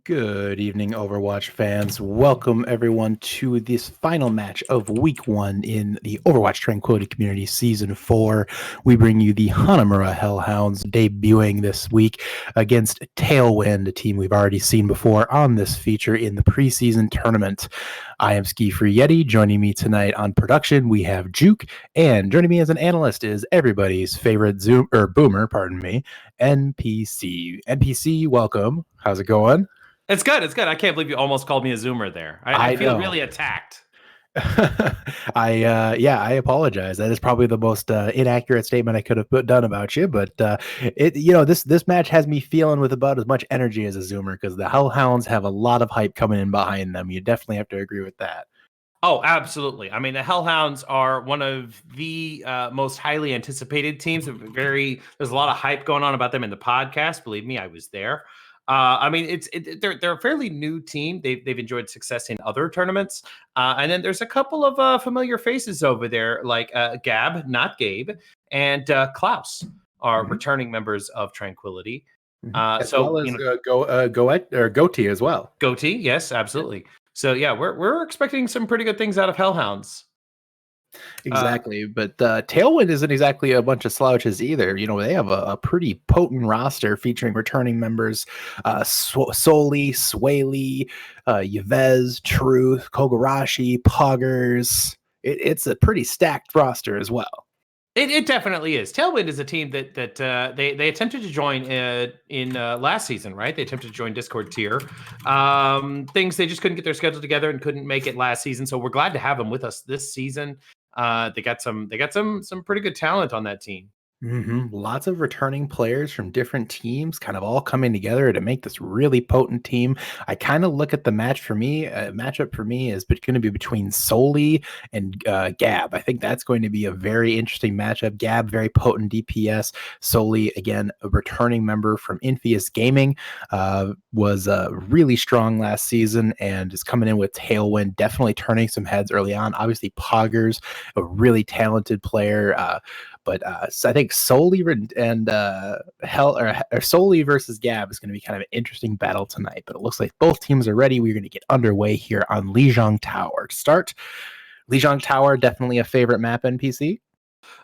Good evening, Overwatch fans. Welcome, everyone, to this final match of Week 1 in the Overwatch Tranquility Community Season 4. We bring you the Hanamura Hellhounds debuting this week against Tailwind, a team we've already seen before on this feature in the preseason tournament. I am Ski Free Yeti. Joining me tonight on production, we have Juke, and joining me as an analyst is everybody's favorite Boomer, NPC. NPC, welcome. How's it going? It's good. It's good. I can't believe you almost called me a Zoomer there. I feel really attacked. I apologize. That is probably the most inaccurate statement I could have done about you. But this match has me feeling with about as much energy as a Zoomer because the Hellhounds have a lot of hype coming in behind them. You definitely have to agree with that. Oh, absolutely. I mean, the Hellhounds are one of the most highly anticipated teams. There's a lot of hype going on about them in the podcast. Believe me, I was there. I mean, they're a fairly new team. They've enjoyed success in other tournaments, and then there's a couple of familiar faces over there, like Gab, not Gabe, and Klaus are returning members of Tranquility. Goatee as well. Goatee, yes, absolutely. So yeah, we're expecting some pretty good things out of Hellhounds. Exactly, but Tailwind isn't exactly a bunch of slouches either. You know, they have a pretty potent roster featuring returning members: Soli, Swaley, Yves, Truth, Kogarashi, Poggers. It's a pretty stacked roster as well. It definitely is. Tailwind is a team that they attempted to join in last season, right? They attempted to join Discord tier. Things they just couldn't get their schedule together and couldn't make it last season. So we're glad to have them with us this season. They got some pretty good talent on that team. Lots of returning players from different teams kind of all coming together to make this really potent team. I kind of look at the matchup for me is going to be between Soli and Gab. I think that's going to be a very interesting matchup. Gab, very potent DPS. Soli, again, a returning member from Infamous Gaming, was really strong last season and is coming in with Tailwind, definitely turning some heads early on. Obviously, Poggers, a really talented player. But so I think Soli and Soli versus Gab is going to be kind of an interesting battle tonight. But it looks like both teams are ready. We're going to get underway here on Lijiang Tower. To start, Lijiang Tower, definitely a favorite map, NPC?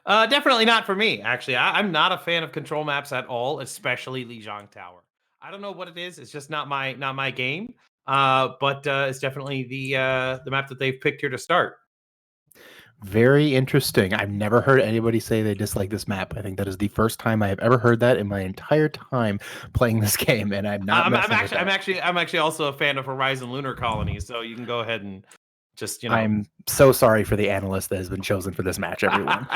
Definitely not for me, actually. I'm not a fan of control maps at all, especially Lijiang Tower. I don't know what it is. It's just not my game. But it's definitely the map that they've picked here to start. Very interesting. I've never heard anybody say they dislike this map. I think that is the first time I have ever heard that in my entire time playing this game, and I'm not. I'm actually also a fan of Horizon Lunar Colony, so you can go ahead and just, I'm so sorry for the analyst that has been chosen for this match, everyone.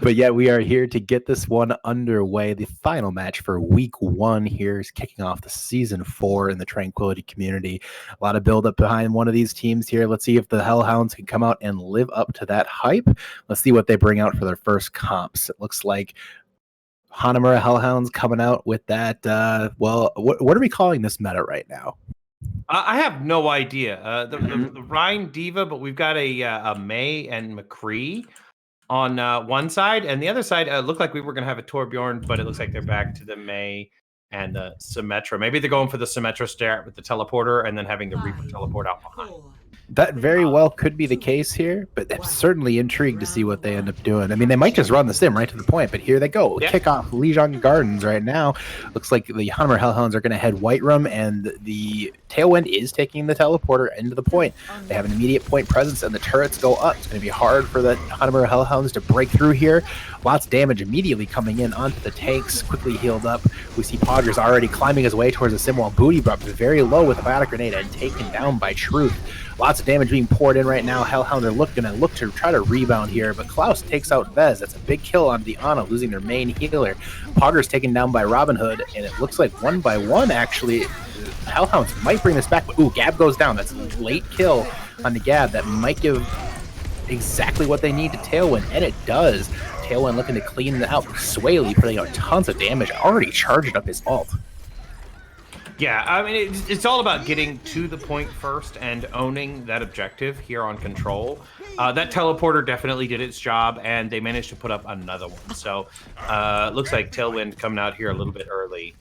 But yeah, we are here to get this one underway. The final match for Week 1 here is kicking off the Season 4 in the Tranquility Community. A lot of build-up behind one of these teams here. Let's see if the Hellhounds can come out and live up to that hype. Let's see what they bring out for their first comps. It looks like Hanamura Hellhounds coming out with that. What are we calling this meta right now? I have no idea. The Rhine Diva, but we've got a May and McCree on one side, and the other side looked like we were going to have a Torbjorn, but it looks like they're back to the May and the Symmetra. Maybe they're going for the Symmetra start with the teleporter and then having the Reaper teleport out behind. That very well could be the case here, but I'm certainly intrigued to see what they end up doing. I mean, they might just run the sim right to the point, but here they go. Yeah. Kick off Lijiang Gardens right now. Looks like the Hanamura Hellhounds are going to head White Room, and the Tailwind is taking the teleporter into the point. They have an immediate point presence, and the turrets go up. It's going to be hard for the Hanamura Hellhounds to break through here. Lots of damage immediately coming in onto the tanks, quickly healed up. We see Poggers already climbing his way towards the sim, while Booty Bump is very low with a biotic grenade and taken down by Truth. Lots of damage being poured in right now. Hellhounds are looking to try to rebound here, but Klaus takes out Vez. That's a big kill on Diana, losing their main healer. Potter's taken down by Robin Hood, and it looks like one by one, actually, Hellhounds might bring this back. Ooh, Gab goes down. That's a late kill on the Gab. That might give exactly what they need to Tailwind, and it does. Tailwind looking to clean it out. Swaley putting out tons of damage, already charged up his ult. Yeah, I mean, it's all about getting to the point first and owning that objective here on Control. That teleporter definitely did its job, and they managed to put up another one. So looks like Tailwind coming out here a little bit early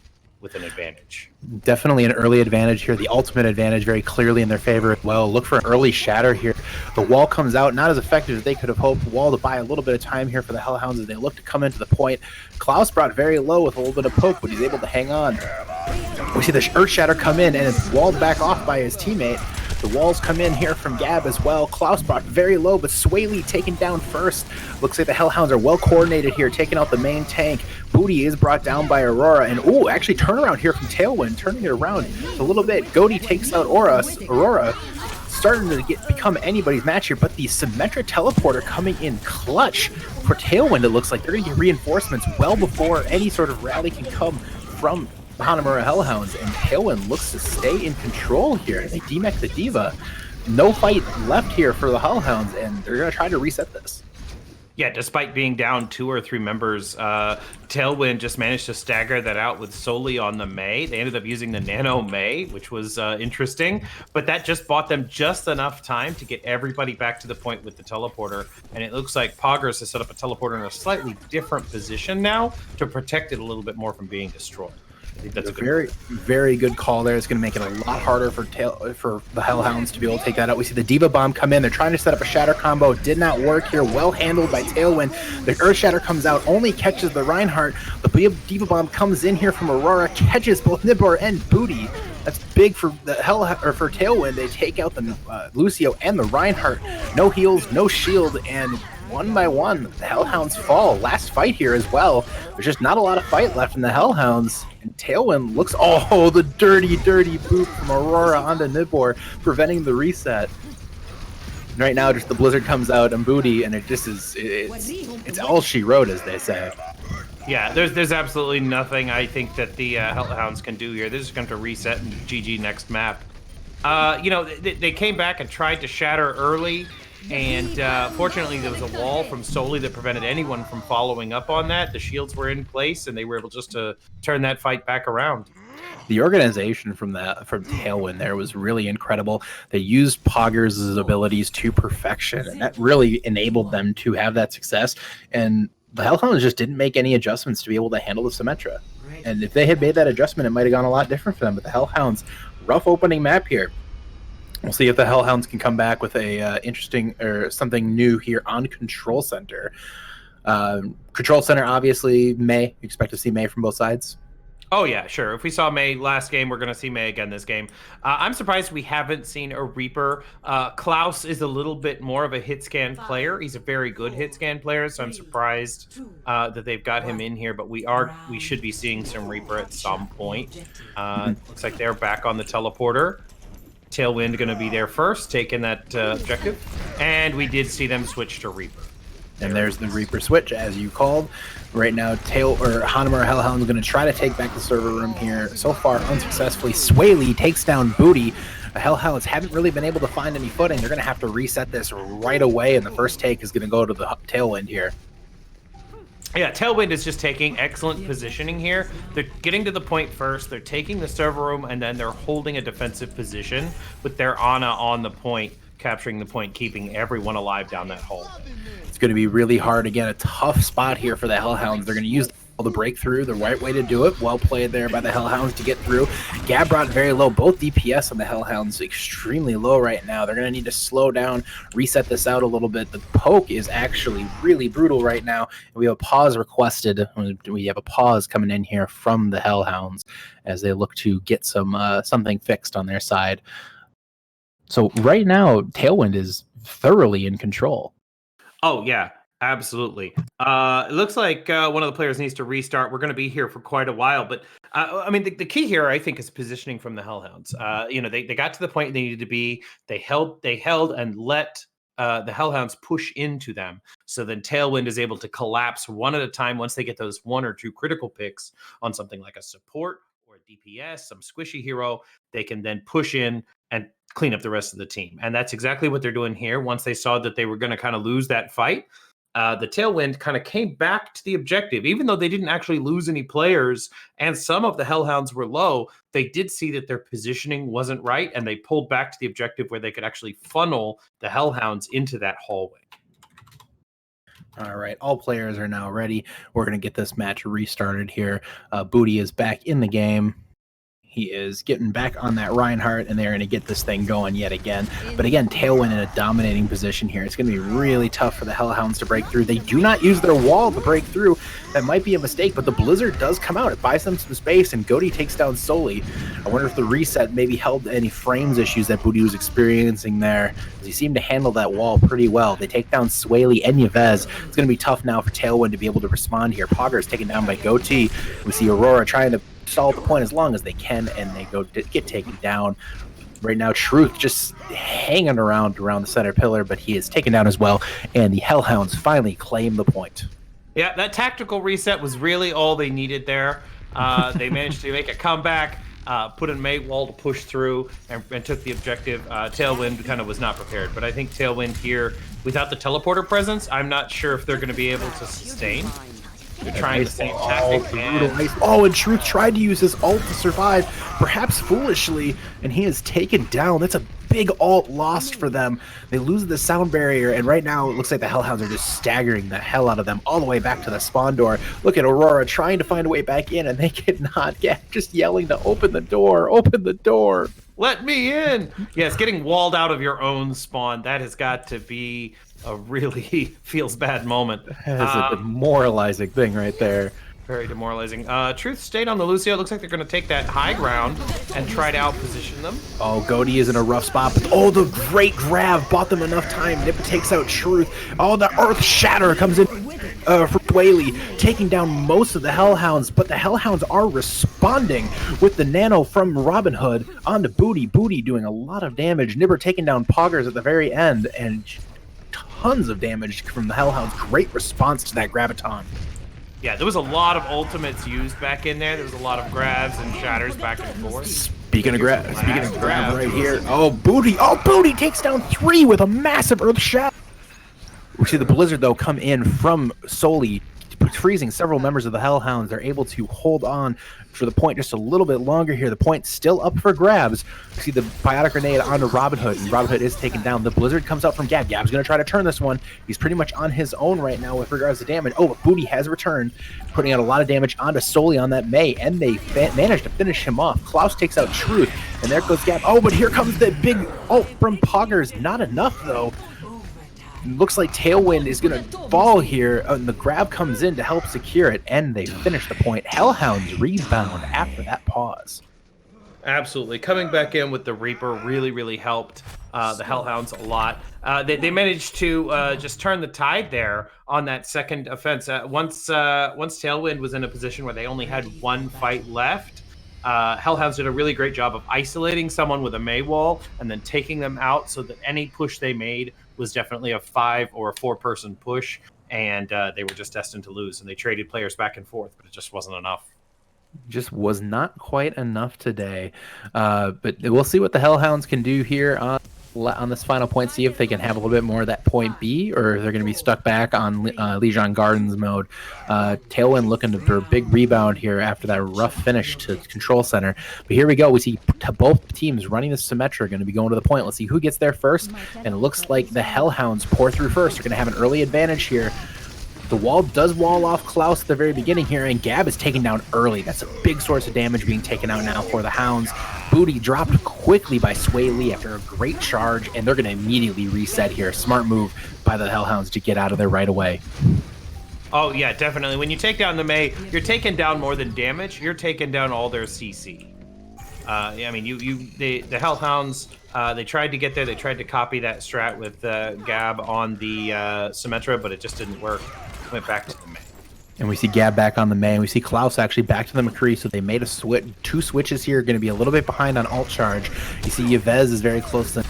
with an advantage. Definitely an early advantage here. The ultimate advantage very clearly in their favor as well. Look for an early shatter here. The wall comes out, not as effective as they could have hoped. Wall to buy a little bit of time here for the Hellhounds as they look to come into the point. Klaus brought very low with a little bit of poke, but he's able to hang on. We see the Earth Shatter come in, and it's walled back off by his teammate. The walls come in here from Gab as well. Klaus brought very low, but Swaley taken down first. Looks like the Hellhounds are well coordinated here, taking out the main tank. Booty is brought down by Aurora, and actually turnaround here from Tailwind, turning it around a little bit. Goaty takes out Aurora, starting to become anybody's match here, but the Symmetra teleporter coming in clutch for Tailwind. It looks like they're going to get reinforcements well before any sort of rally can come from Hanamura Hellhounds, and Tailwind looks to stay in control here. They demech the Diva. No fight left here for the Hellhounds, and they're going to try to reset this. Yeah, despite being down 2 or 3 members, Tailwind just managed to stagger that out with solely on the Mei. They ended up using the Nano Mei, which was interesting, but that just bought them just enough time to get everybody back to the point with the teleporter. And it looks like Poggers has set up a teleporter in a slightly different position now to protect it a little bit more from being destroyed. I think that's a very, very good call there. It's going to make it a lot harder for the Hellhounds to be able to take that out. We see the Diva Bomb come in. They're trying to set up a Shatter combo. It did not work here. Well handled by Tailwind. The Earth Shatter comes out, only catches the Reinhardt. The Diva Bomb comes in here from Aurora, catches both Nibor and Booty. That's big for the for Tailwind. They take out the Lucio and the Reinhardt. No heals, no shield, and one by one, the Hellhounds fall. Last fight here as well. There's just not a lot of fight left in the Hellhounds. And Tailwind looks, the dirty, dirty boot from Aurora onto Nibor, preventing the reset. And right now, just the Blizzard comes out and Booty, and it just is, it's all she wrote, as they say. Yeah, there's absolutely nothing I think that the Hellhounds can do here. They're just going to reset and GG next map. They came back and tried to shatter early, and fortunately there was a wall from Solely that prevented anyone from following up on that. The shields were in place, and they were able just to turn that fight back around. The organization from Tailwind there was really incredible. They used Poggers' abilities to perfection, and that really enabled them to have that success. And the Hellhounds just didn't make any adjustments to be able to handle the Symmetra. And if they had made that adjustment, it might have gone a lot different for them. But the Hellhounds, rough opening map here. We'll see if the Hellhounds can come back with a interesting or something new here on Control Center. Control Center, obviously, Mei. You expect to see Mei from both sides? Oh, yeah, sure. If we saw Mei last game, we're going to see Mei again this game. I'm surprised we haven't seen a Reaper. Klaus is a little bit more of a hit scan player. He's a very good hit scan player, so I'm surprised that they've got him in here. But we should be seeing some Reaper at some point. Looks like they're back on the teleporter. Tailwind going to be there first, taking that objective. And we did see them switch to Reaper. And there's the Reaper switch, as you called. Right now, Hanamura Hellhounds going to try to take back the server room here. So far, unsuccessfully. Swaley takes down Booty. The Hellhounds haven't really been able to find any footing. They're going to have to reset this right away, and the first take is going to go to the Tailwind here. Yeah, Tailwind is just taking excellent positioning here. They're getting to the point first. They're taking the server room, and then they're holding a defensive position with their Ana on the point, capturing the point, keeping everyone alive down that hole. It's going to be really hard. Again, a tough spot here for the Hellhounds. They're going to use the breakthrough, the right way to do it. Well played there by the Hellhounds to get through. Gab brought very low. Both DPS on the Hellhounds extremely low right now. They're going to need to slow down, reset this out a little bit. The poke is actually really brutal right now. And we have a pause requested. We have a pause coming in here from the Hellhounds as they look to get something fixed on their side. So right now, Tailwind is thoroughly in control. Oh, yeah, absolutely. It looks like one of the players needs to restart. We're going to be here for quite a while. But, the key here, I think, is positioning from the Hellhounds. They got to the point they needed to be. They held and let the Hellhounds push into them. So then Tailwind is able to collapse one at a time once they get those 1 or 2 critical picks on something like a support or a DPS, some squishy hero. They can then push in and clean up the rest of the team. And that's exactly what they're doing here. Once they saw that they were going to kind of lose that fight, the Tailwind kind of came back to the objective. Even though they didn't actually lose any players and some of the Hellhounds were low, they did see that their positioning wasn't right, and they pulled back to the objective where they could actually funnel the Hellhounds into that hallway. All right, all players are now ready. We're going to get this match restarted here. Booty is back in the game. He is getting back on that Reinhardt, and they're going to get this thing going yet again. But again, Tailwind in a dominating position here. It's going to be really tough for the Hellhounds to break through. They do not use their wall to break through. That might be a mistake, but the Blizzard does come out. It buys them some space, and Goaty takes down Soli. I wonder if the reset maybe helped any frames issues that Booty was experiencing there. He seemed to handle that wall pretty well. They take down Swaley and Yves. It's going to be tough now for Tailwind to be able to respond here. Pogger is taken down by Goatee. We see Aurora trying to stall the point as long as they can, and they get taken down. Right now, Truth just hanging around the center pillar, but he is taken down as well, and the Hellhounds finally claim the point. Yeah, that tactical reset was really all they needed there. They managed to make a comeback, put in May wall to push through, and took the objective. Tailwind kind of was not prepared, but I think Tailwind here, without the teleporter presence, I'm not sure if they're going to be able to sustain. They're trying the same tactic. And Truth tried to use his ult to survive, perhaps foolishly, and he is taken down. That's a big ult lost for them. They lose the sound barrier, and right now it looks like the Hellhounds are just staggering the hell out of them all the way back to the spawn door. Look at Aurora trying to find a way back in, and they cannot get, just yelling to open the door, open the door. Let me in. Yes, getting walled out of your own spawn, that has got to be a really feels bad moment. That is a demoralizing thing right there. Very demoralizing. Truth stayed on the Lucio. It looks like they're going to take that high ground and try to outposition them. Oh, Goaty is in a rough spot. But, oh, the great grab bought them enough time. Nippa takes out Truth. Oh, the Earth Shatter comes in for Whaley, taking down most of the Hellhounds. But the Hellhounds are responding with the Nano from Robin Hood onto Booty. Booty doing a lot of damage. Nibber taking down Poggers at the very end. And tons of damage from the Hellhounds. Great response to that Graviton. Yeah, there was a lot of ultimates used back in there. There was a lot of grabs and shatters back and forth. Speaking of grab right here. Oh, Booty takes down 3 with a massive Earth Shatter. We see the Blizzard, though, come in from Soli, freezing several members of the Hellhounds. They're able to hold on for the point just a little bit longer here. The point's still up for grabs. We see the Biotic Grenade onto Robin Hood, and Robin Hood is taken down. The Blizzard comes out from Gab. Gab's going to try to turn this one. He's pretty much on his own right now with regards to damage. Oh, but Booty has returned, putting out a lot of damage onto Soli on that May, and they managed to finish him off. Klaus takes out Truth, and there goes Gab. Oh, but here comes the big ult from Poggers. Not enough, though. Looks like Tailwind is going to fall here, and the grab comes in to help secure it, and they finish the point. Hellhounds rebound after that pause. Absolutely. Coming back in with the Reaper really, really helped the Hellhounds a lot. They managed to just turn the tide there on that second offense. Once Tailwind was in a position where they only had one fight left, Hellhounds did a really great job of isolating someone with a May wall and then taking them out so that any push they made was definitely a 5 or a 4-person push, and they were just destined to lose. And they traded players back and forth, but it just wasn't enough. Just was not quite enough today. But we'll see what the Hellhounds can do here on this final point, see if they can have a little bit more of that point B, or if they're going to be stuck back on Legion Gardens mode. Tailwind looking for a big rebound here after that rough finish to Control Center. But here we go. We see both teams running the Symmetra are going to be going to the point. Let's see who gets there first. And it looks like the Hellhounds pour through first. They're going to have an early advantage here. The wall does wall off Klaus at the very beginning here, and Gab is taken down early. That's a big source of damage being taken out now for the Hounds. Booty dropped quickly by Sway Lee after a great charge, and they're going to immediately reset here. Smart move by the Hellhounds to get out of there right away. Oh, yeah, definitely. When you take down the May, you're taking down more than damage. You're taking down all their CC. I mean, the Hellhounds, they tried to get there. They tried to copy that strat with Gab on the Symmetra, but it just didn't work. Went back to the May. And we see Gab back on the May, and we see Klaus actually back to the McCree, so they made a switch. 2 switches here, going to be a little bit behind on ult charge. You see Yves is very close to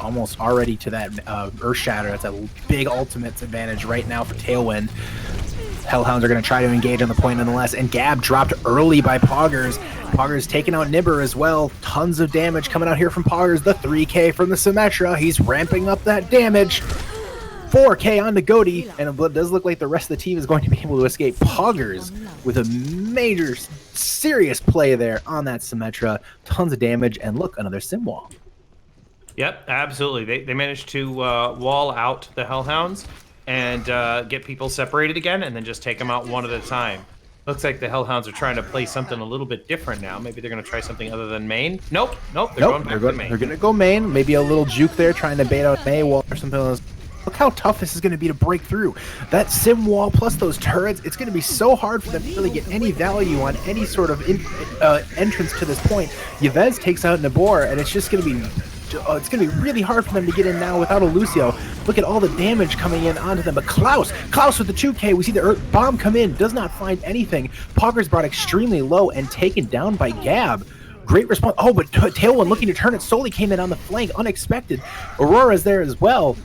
almost already to that Earth Shatter. That's a big ultimates advantage right now for Tailwind. Hellhounds are going to try to engage on the point nonetheless, and Gab dropped early by Poggers. Poggers taking out Nibber as well. Tons of damage coming out here from Poggers. The 3K from the Symmetra. He's ramping up that damage. 4K on the Goaty, and it does look like the rest of the team is going to be able to escape. Poggers with a major, serious play there on that Symmetra. Tons of damage, and look, another Sim wall. Yep, absolutely. They managed to wall out the Hellhounds. and get people separated again, and then just take them out one at a time. Looks like the Hellhounds are trying to play something a little bit different now. Maybe they're going to try something other than main. Nope. They're going back to main. They're going to go main. Maybe a little juke there, trying to bait out May wall or something else. Look how tough this is going to be to break through. That sim wall plus those turrets, it's going to be so hard for them to really get any value on any sort of entrance to this point. Yves takes out Nabor, and it's just going to be really hard for them to get in now without a Lucio. Look at all the damage coming in onto them. But Klaus with the 2K, we see the Earth bomb come in, does not find anything. Pogger's brought extremely low and taken down by Gab. Great response. Oh, but Tailwind looking to turn it solely came in on the flank, unexpected. Aurora's there as well.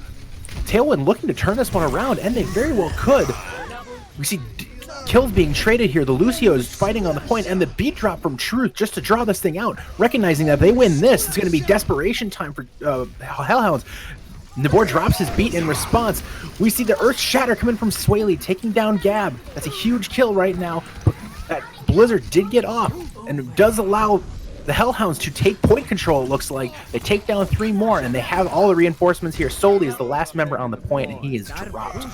Tailwind looking to turn this one around, and they very well could. We see kills being traded here. The Lucio is fighting on the point, and the beat drop from Truth just to draw this thing out, recognizing that if they win this, it's going to be desperation time for Hellhounds. Nabor drops his beat in response. We see the Earth Shatter coming from Swaley, taking down Gab. That's a huge kill right now, but that Blizzard did get off, and it does allow the Hellhounds to take point control, it looks like. They take down 3 more, and they have all the reinforcements here. Solely is the last member on the point, and he is dropped.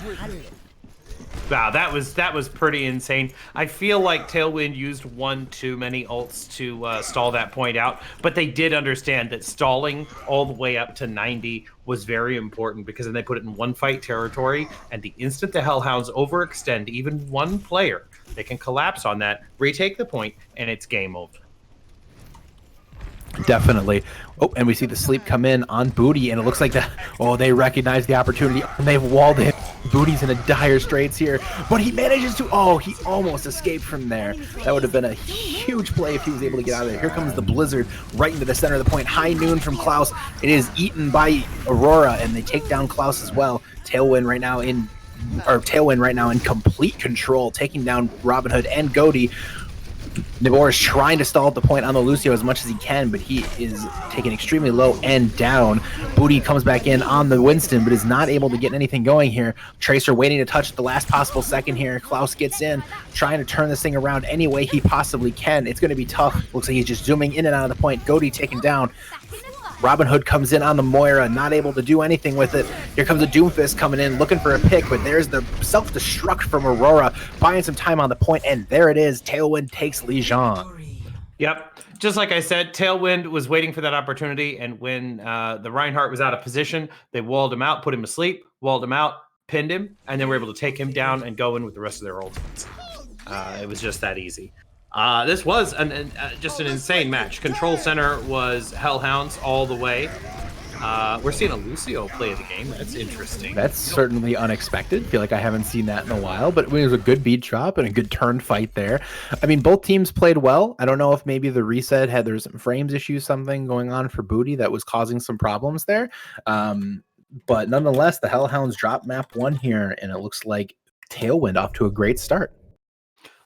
Wow, that was pretty insane. I feel like Tailwind used one too many ults to stall that point out, but they did understand that stalling all the way up to 90 was very important, because then they put it in one fight territory, and the instant the Hellhounds overextend even one player, they can collapse on that, retake the point, and it's game over. Definitely. Oh, and we see the sleep come in on Booty, and it looks like that. Oh, they recognize the opportunity, and they've walled him. Booty's in a dire straits here, but he manages to. Oh, he almost escaped from there. That would have been a huge play if he was able to get out of there. Here comes the Blizzard right into the center of the point. High noon from Klaus. It is eaten by Aurora, and they take down Klaus as well. Tailwind right now in complete control, taking down Robin Hood and Goaty. Nabor is trying to stall at the point on the Lucio as much as he can, but he is taken extremely low and down. Booty comes back in on the Winston, but is not able to get anything going here. Tracer waiting to touch at the last possible second here. Klaus gets in, trying to turn this thing around any way he possibly can. It's going to be tough. Looks like he's just zooming in and out of the point. Goaty taken down. Robin Hood comes in on the Moira, not able to do anything with it. Here comes a Doomfist coming in, looking for a pick, but there's the self-destruct from Aurora, buying some time on the point, and there it is. Tailwind takes Legion. Yep. Just like I said, Tailwind was waiting for that opportunity, and when the Reinhardt was out of position, they walled him out, put him asleep, walled him out, pinned him, and then were able to take him down and go in with the rest of their ultimates. It was just that easy. This was just an insane match. Control center was Hellhounds all the way. We're seeing a Lucio play the game. That's interesting. That's certainly unexpected. Feel like I haven't seen that in a while, but it was a good beat drop and a good turn fight there. I mean, both teams played well. I don't know if maybe the reset there's some frames issues, something going on for Booty that was causing some problems there. But nonetheless, the Hellhounds drop map 1 here, and it looks like Tailwind off to a great start.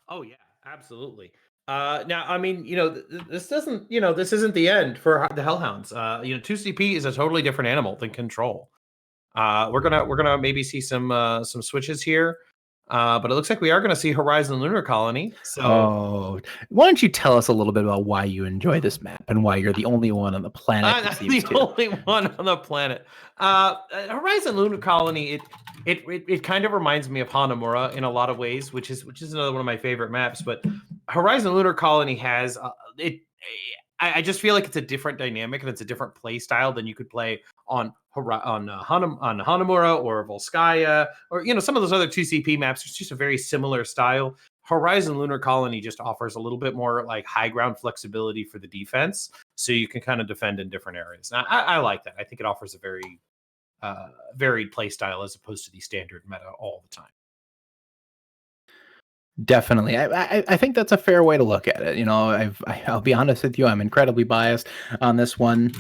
Oh, yeah. Absolutely. Now, I mean, this isn't the end for the Hellhounds. 2CP is a totally different animal than Control. We're gonna maybe see some switches here, but it looks like we are gonna see Horizon Lunar Colony. So, why don't you tell us a little bit about why you enjoy this map and why you're the only one on the planet? I'm the only one on the planet. Horizon Lunar Colony. It kind of reminds me of Hanamura in a lot of ways, which is another one of my favorite maps. But Horizon Lunar Colony has it. I just feel like it's a different dynamic and it's a different play style than you could play on Hanamura or Volskaya or some of those other 2CP maps. It's just a very similar style. Horizon Lunar Colony just offers a little bit more like high ground flexibility for the defense, so you can kind of defend in different areas. Now, I like that. I think it offers a very varied play style as opposed to the standard meta all the time. Definitely. I think that's a fair way to look at it. I'll be honest with you, I'm incredibly biased on this one.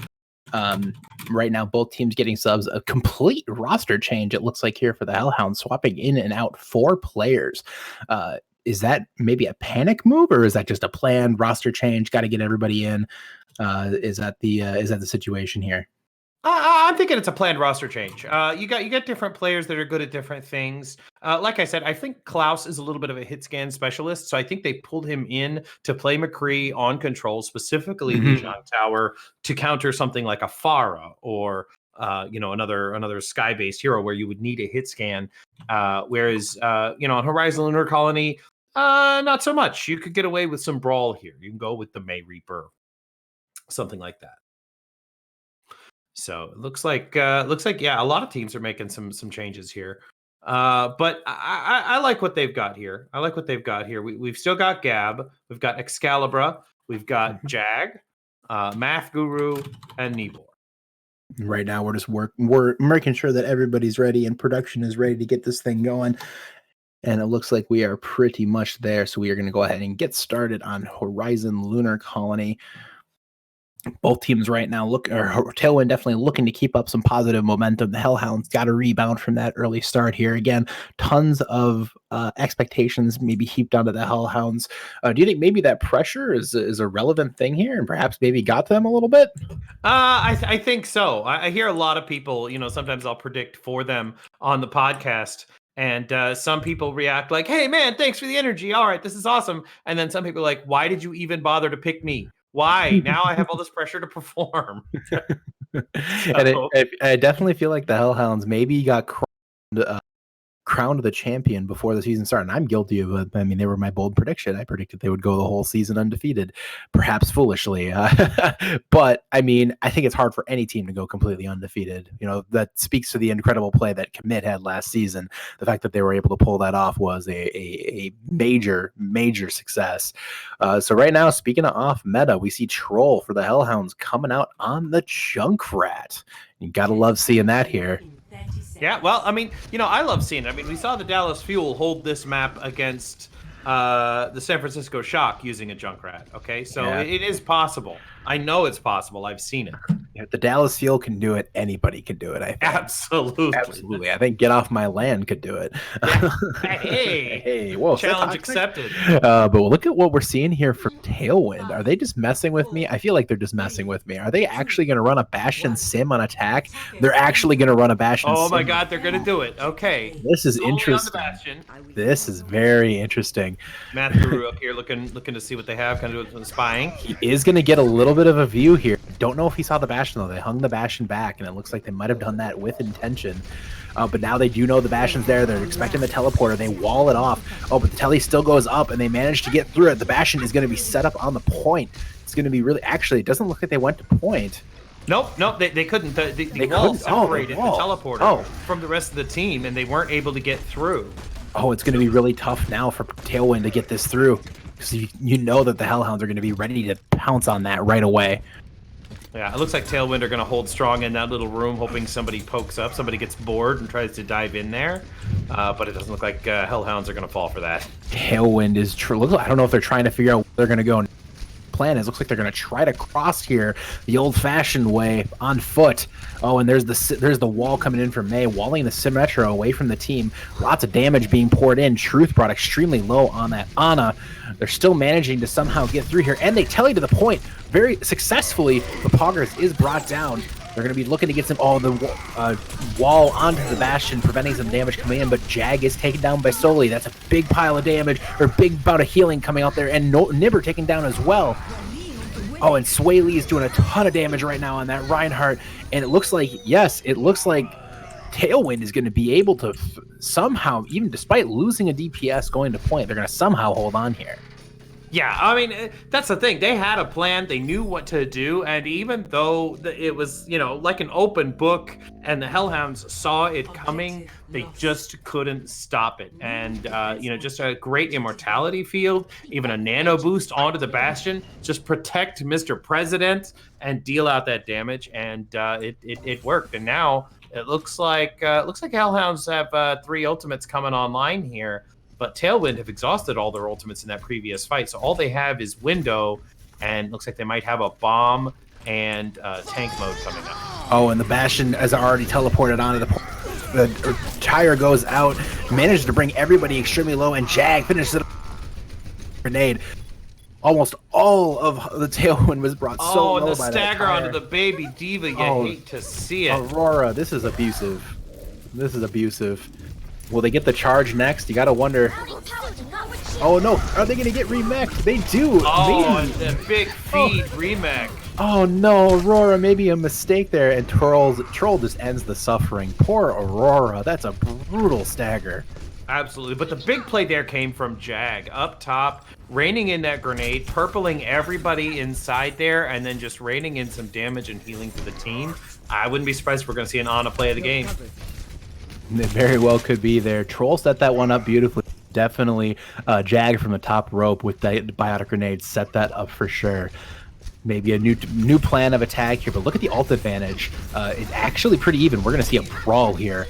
Right now, both teams getting subs, a complete roster change, it looks like here for the Hellhounds, swapping in and out 4 players. Is that maybe a panic move, or is that just a planned roster change? Got to get everybody in. Is that the situation here? I'm thinking it's a planned roster change. You get different players that are good at different things. Like I said, I think Klaus is a little bit of a hit scan specialist, so I think they pulled him in to play McCree on Control, specifically Legion Tower, to counter something like a Pharah or another sky-based hero where you would need a hit scan. Whereas on Horizon Lunar Colony, not so much. You could get away with some brawl here. You can go with the May Reaper, something like that. So it looks like a lot of teams are making some changes here. But I like what they've got here. We've still got Gab, we've got Excalibur, we've got Jag, Math Guru, and Nibor. Right now, we're making sure that everybody's ready and production is ready to get this thing going. And it looks like we are pretty much there. So we are going to go ahead and get started on Horizon Lunar Colony. Both teams right now Tailwind definitely looking to keep up some positive momentum. The Hellhounds got a rebound from that early start here. Again, tons of expectations maybe heaped onto the Hellhounds. Do you think maybe that pressure is a relevant thing here and perhaps maybe got them a little bit? I think so. I hear a lot of people, sometimes I'll predict for them on the podcast. And some people react like, hey, man, thanks for the energy. All right, this is awesome. And then some people are like, why did you even bother to pick me? Why? Now I have all this pressure to perform. And I definitely feel like the Hellhounds maybe got crowned the champion before the season started. And I'm guilty of it. I mean, they were my bold prediction. I predicted they would go the whole season undefeated, perhaps foolishly. But I mean, I think it's hard for any team to go completely undefeated. That speaks to the incredible play that Commit had last season. The fact that they were able to pull that off was a major, major success. So right now, speaking of off meta, we see Troll for the Hellhounds coming out on the Junkrat. You gotta love seeing that here. Yeah, well, I mean, I love seeing it. I mean, we saw the Dallas Fuel hold this map against the San Francisco Shock using a Junkrat, okay? So It is possible. I know it's possible. I've seen it. If the Dallas Fuel can do it, anybody can do it, I think. Absolutely. I think Get Off My Land could do it. Yeah. Hey, whoa, challenge accepted. But look at what we're seeing here from Tailwind. Are they just messing with me? I feel like they're just messing with me. Are they actually going to run a Bastion Sim on attack? They're actually going to run a Bastion Sim. Oh my God, they're going to do it. Okay. This is interesting. This is very interesting. Matt Guru up here looking to see what they have, kind of doing some spying. He is going to get a little bit of a view here. Don't know if he saw the Bastion, though. They hung the Bastion back, and it looks like they might have done that with intention. But now they do know the Bastion's there. They're expecting the teleporter. They wall it off. Oh, but the Telly still goes up, and they manage to get through it. The Bastion is going to be set up on the point. It's going to be really... Actually, it doesn't look like they went to point. Nope, they couldn't. The wall separated the teleporter from the rest of the team, and they weren't able to get through. Oh, it's going to be really tough now for Tailwind to get this through. Because you know that the Hellhounds are going to be ready to pounce on that right away. Yeah, it looks like Tailwind are going to hold strong in that little room, hoping somebody pokes up, somebody gets bored and tries to dive in there. But it doesn't look like Hellhounds are going to fall for that. Tailwind is true. I don't know if they're trying to figure out where they're going to go. Plan is looks like they're going to try to cross here the old-fashioned way on foot. Oh, and there's the wall coming in from May, walling the Symmetra away from the team. Lots of damage being poured in. Truth brought extremely low on that Ana. They're still managing to somehow get through here, and they Telly to the point very successfully. The Poggers is brought down. They're going to be looking to get some wall onto the Bastion, preventing some damage coming in, but Jag is taken down by Soli. That's a big pile of damage, or big bout of healing coming out there, and Nibber taken down as well. Oh, and Sway Lee is doing a ton of damage right now on that Reinhardt, and it looks like Tailwind is going to be able to somehow, even despite losing a DPS going to point, they're going to somehow hold on here. Yeah, I mean, that's the thing. They had a plan. They knew what to do. And even though it was, like an open book and the Hellhounds saw it coming, they just couldn't stop it. And, just a great immortality field, even a nano boost onto the Bastion, just protect Mr. President and deal out that damage. And it worked. And now it looks like Hellhounds have 3 ultimates coming online here. But Tailwind have exhausted all their ultimates in that previous fight, so all they have is Window, and looks like they might have a bomb and tank mode coming up. Oh, and the Bastion has already teleported onto the tire goes out, managed to bring everybody extremely low, and Jag finishes it. Grenade. Almost all of the Tailwind was brought so low by that tire. Oh, and the stagger onto the baby diva. You hate to see it. Aurora, this is abusive. Will they get the charge next? You gotta wonder. Oh no, are they gonna get remech? They do. Oh, and the big feed remech. Oh no, Aurora, maybe a mistake there, and Troll just ends the suffering. Poor Aurora, that's a brutal stagger. Absolutely, but the big play there came from Jag up top, raining in that grenade, purpling everybody inside there, and then just raining in some damage and healing for the team. I wouldn't be surprised if we're going to see an Ana play of the game. It very well could be there. Troll set that one up beautifully. Definitely Jag from the top rope with the biotic grenade set that up for sure. Maybe a new plan of attack here, but look at the ult advantage. It's actually pretty even. We're going to see a brawl here.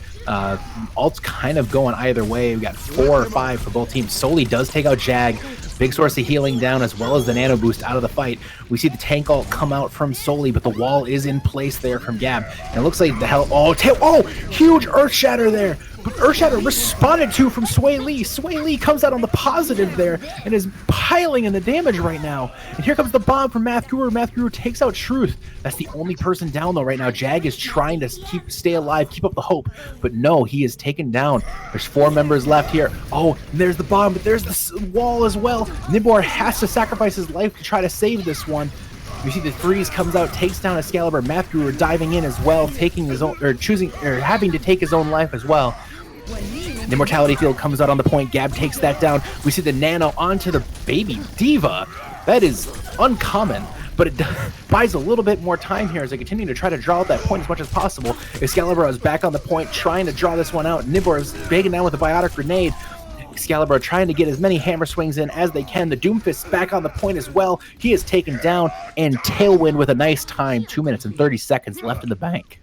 Ult's kind of going either way. We got 4 or 5 for both teams. Soli does take out Jag. Big source of healing down, as well as the nano boost out of the fight. We see the tank ult come out from Soli, but the wall is in place there from Gab. And it looks like the hell... Oh, huge Earth Shatter there. But Earth Shatter responded to from Sway Lee. Sway Lee comes out on the positive there and is piling in the damage right now. And here comes the bomb from Math Guru. Math Guru takes out Truth. That's the only person down, though, right now. Jag is trying to stay alive, keep up the hope. But no, he is taken down. There's 4 members left here. Oh, and there's the bomb, but there's the wall as well. Nibor has to sacrifice his life to try to save this one. You see the freeze comes out, takes down Excalibur. Math Guru diving in as well, taking his own, having to take his own life as well. The Immortality Field comes out on the point. Gab takes that down. We see the nano onto the baby diva. That is uncommon, but it buys a little bit more time here as they continue to try to draw out that point as much as possible. Excalibur is back on the point, trying to draw this one out. Nibor is begging down with a biotic grenade. Excalibur trying to get as many hammer swings in as they can. The Doomfist back on the point as well. He is taken down, and Tailwind with a nice time. 2 minutes and 30 seconds left in the bank.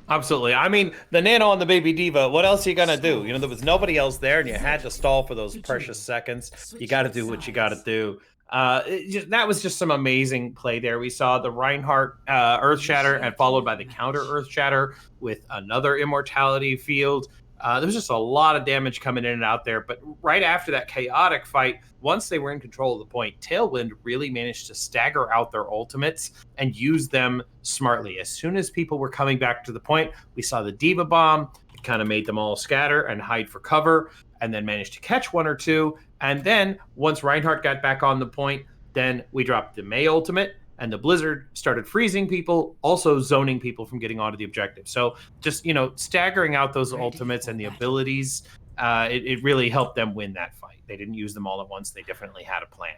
Absolutely. I mean, the nano on the baby diva, what else are you going to do? You know, there was nobody else there, and you had to stall for those precious seconds. You got to do what you got to do. That was just some amazing play there. We saw the Reinhardt Earth Shatter and followed by the counter Earth Shatter with another Immortality Field. There was just a lot of damage coming in and out there. But right after that chaotic fight, once they were in control of the point, Tailwind really managed to stagger out their ultimates and use them smartly. As soon as people were coming back to the point, we saw the Diva Bomb. It kind of made them all scatter and hide for cover, and then managed to catch 1 or 2. And then once Reinhardt got back on the point, then we dropped the Mei ultimate, and the Blizzard started freezing people, also zoning people from getting onto the objective. So just, staggering out those ultimates and the abilities, it really helped them win that fight. They didn't use them all at once. They definitely had a plan.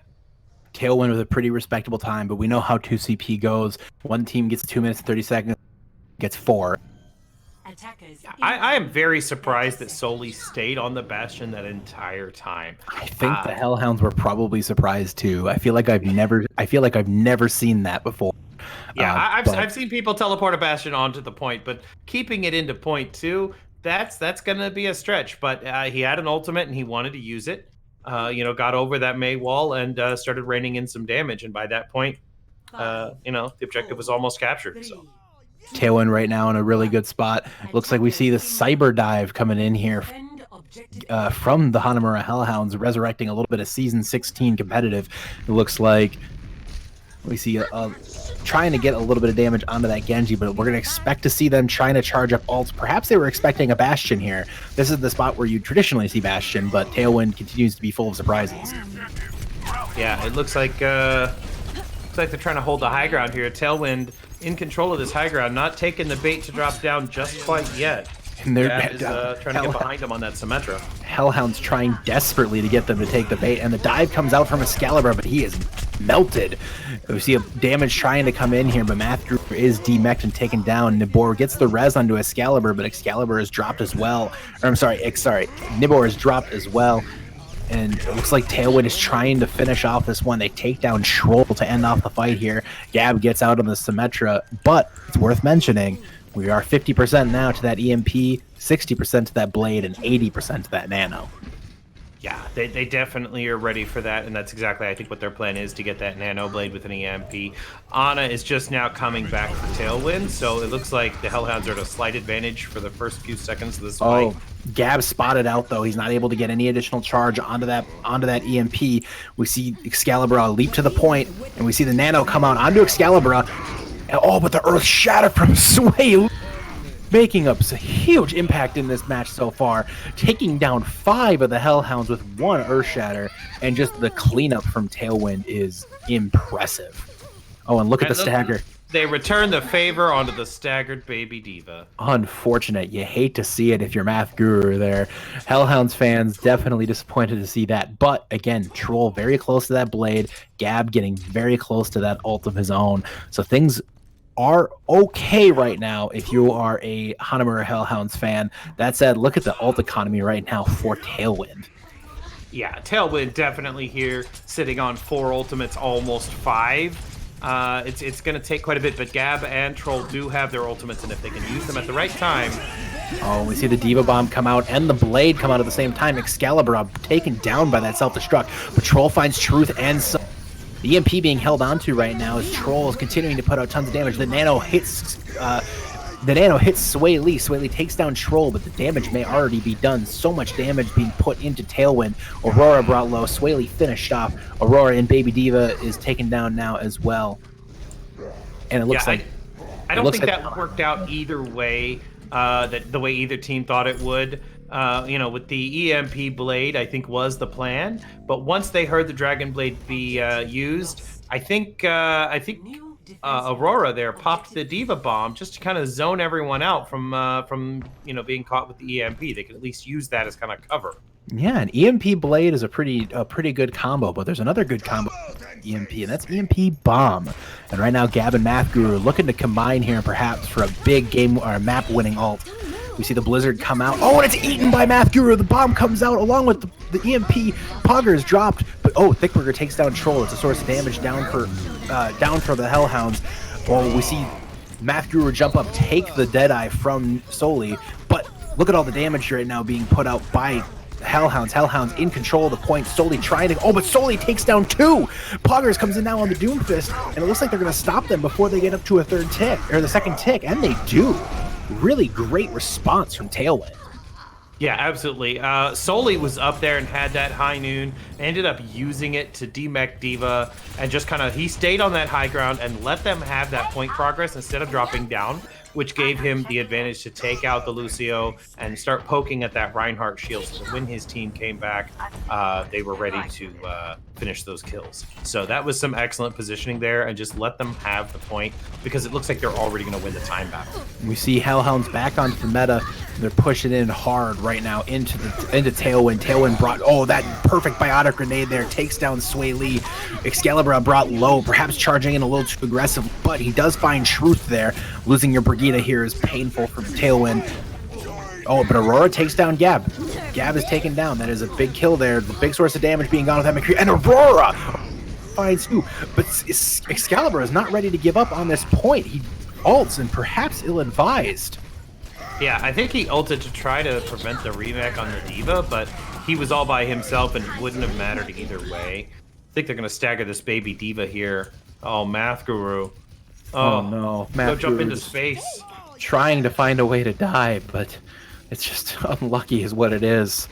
Tailwind with a pretty respectable time, but we know how 2CP goes. One team gets 2 minutes and 30 seconds, gets 4. I am very surprised that Soli stayed on the Bastion that entire time. I think the Hellhounds were probably surprised too. I feel like I've never seen that before. Yeah, I've seen people teleport a Bastion onto the point, but keeping it into point 2, that's gonna be a stretch. But he had an ultimate and he wanted to use it. Got over that Mei wall and started raining in some damage. And by that point, the objective was almost captured. So. Tailwind right now in a really good spot. Looks like we see the cyber dive coming in here from the Hanamura Hellhounds, resurrecting a little bit of Season 16 competitive. It looks like we see trying to get a little bit of damage onto that Genji, but we're going to expect to see them trying to charge up ults. Perhaps they were expecting a Bastion here. This is the spot where you traditionally see Bastion, but Tailwind continues to be full of surprises. Yeah, it looks like they're trying to hold the high ground here. Tailwind in control of this high ground, not taking the bait to drop down just quite yet. And they're trying to get behind him on that Symmetra. Hellhound's trying desperately to get them to take the bait, and the dive comes out from Excalibur, but he is melted. We see a damage trying to come in here, but Matthew is demeched and taken down. Nibor gets the res onto Excalibur, but Excalibur is dropped as well. Nibor is dropped as well. And it looks like Tailwind is trying to finish off this one. They take down Troll to end off the fight here. Gab gets out on the Symmetra, but it's worth mentioning, we are 50% now to that EMP, 60% to that Blade, and 80% to that Nano. Yeah, they definitely are ready for that, and that's exactly, I think, what their plan is, to get that Nano Blade with an EMP. Ana is just now coming back for Tailwind, so it looks like the Hellhounds are at a slight advantage for the first few seconds of this fight. Gab spotted out, though. He's not able to get any additional charge onto that EMP. We see Excalibur leap to the point, and we see the Nano come out onto Excalibur. But the Earth Shatter from Sway, making up a huge impact in this match so far, taking down 5 of the Hellhounds with 1 Earth Shatter, and just the cleanup from Tailwind is impressive. Oh, and look at the stagger. They return the favor onto the staggered baby diva. Unfortunate. You hate to see it if you're Math Guru there. Hellhounds fans definitely disappointed to see that. But again, Troll very close to that blade. Gab getting very close to that ult of his own. So things are okay right now if you are a Hanamura Hellhounds fan. That said, look at the ult economy right now for Tailwind. Yeah, Tailwind definitely here, sitting on 4 ultimates, almost 5. It's going to take quite a bit, but Gab and Troll do have their ultimates, and if they can use them at the right time. Oh, we see the Diva Bomb come out and the Blade come out at the same time. Excalibur taken down by that self-destruct, but Troll finds Truth and the EMP being held onto right now as Troll is continuing to put out tons of damage. The Nano hits Sway Lee. Sway Lee takes down Troll, but the damage may already be done. So much damage being put into Tailwind. Aurora brought low. Sway Lee finished off. Aurora and Baby Diva is taken down now as well. And it looks like... I don't think that worked out either way, the way either team thought it would. With the EMP Blade, I think was the plan. But once they heard the Dragon Blade be used, I think Aurora there popped the Diva Bomb just to kind of zone everyone out from being caught with the EMP. They could at least use that as kind of cover. Yeah, an EMP Blade is a pretty good combo, but there's another good combo EMP, and that's EMP Bomb. And right now, Gab and Math Guru looking to combine here, perhaps for a big game or map-winning ult. We see the Blizzard come out. Oh, and it's eaten by Math Guru. The bomb comes out along with the EMP. Pogger is dropped, but Thickburger takes down Troll. It's a source of damage down for the Hellhounds. Oh, we see Math Guru jump up, take the Deadeye from Soli, but look at all the damage right now being put out by Hellhounds. Hellhounds in control of the point. Soli trying to... Oh, but Soli takes down 2! Poggers comes in now on the Doomfist, and it looks like they're going to stop them before they get up to a third tick, or the second tick, and they do. Really great response from Tailwind. Yeah, absolutely. Soli was up there and had that high noon, ended up using it to demech Diva, and just he stayed on that high ground and let them have that point progress instead of dropping down, which gave him the advantage to take out the Lucio and start poking at that Reinhardt shield. So when his team came back, they were ready to finish those kills. So that was some excellent positioning there, and just let them have the point, because it looks like they're already going to win the time battle. We see Hellhounds back onto the meta. They're pushing in hard right now into Tailwind. Tailwind brought, that perfect biotic grenade there, takes down Sway Lee. Excalibur brought low, perhaps charging in a little too aggressive, but he does find Truth there. Losing your Brigida here is painful for Tailwind. Oh, but Aurora takes down Gab. Gab is taken down. That is a big kill there. The big source of damage being gone with that McCree. And Aurora finds two. But Excalibur is not ready to give up on this point. He ults, and perhaps ill-advised. Yeah, I think he ulted to try to prevent the remake on the Diva, but he was all by himself and it wouldn't have mattered either way. I think they're going to stagger this baby Diva here. Oh, Math Guru. Oh no. Go jump into space. Trying to find a way to die, but it's just unlucky is what it is.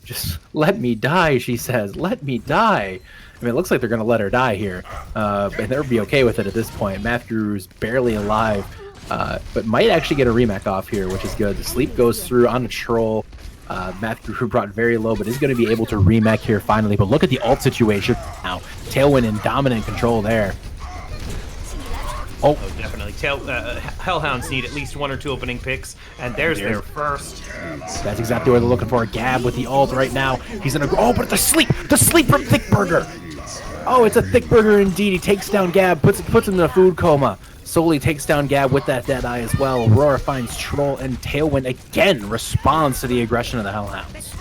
Just let me die, she says. Let me die. I mean, it looks like they're going to let her die here. And they'll be okay with it at this point. Math Guru's barely alive. But might actually get a remake off here, which is good. The sleep goes through on the Troll. Math Guru brought very low, but is going to be able to remake here finally. But look at the ult situation now. Tailwind in dominant control there. Oh, definitely. Hellhounds need at least 1 or 2 opening picks, and there's their first. That's exactly what they're looking for. Gab with the ult right now. He's in a... Oh, but the sleep from Thickburger. Oh, it's a Thickburger indeed. He takes down Gab, puts him in a food coma. Soli takes down Gab with that Deadeye as well. Aurora finds Troll, and Tailwind again responds to the aggression of the Hellhounds.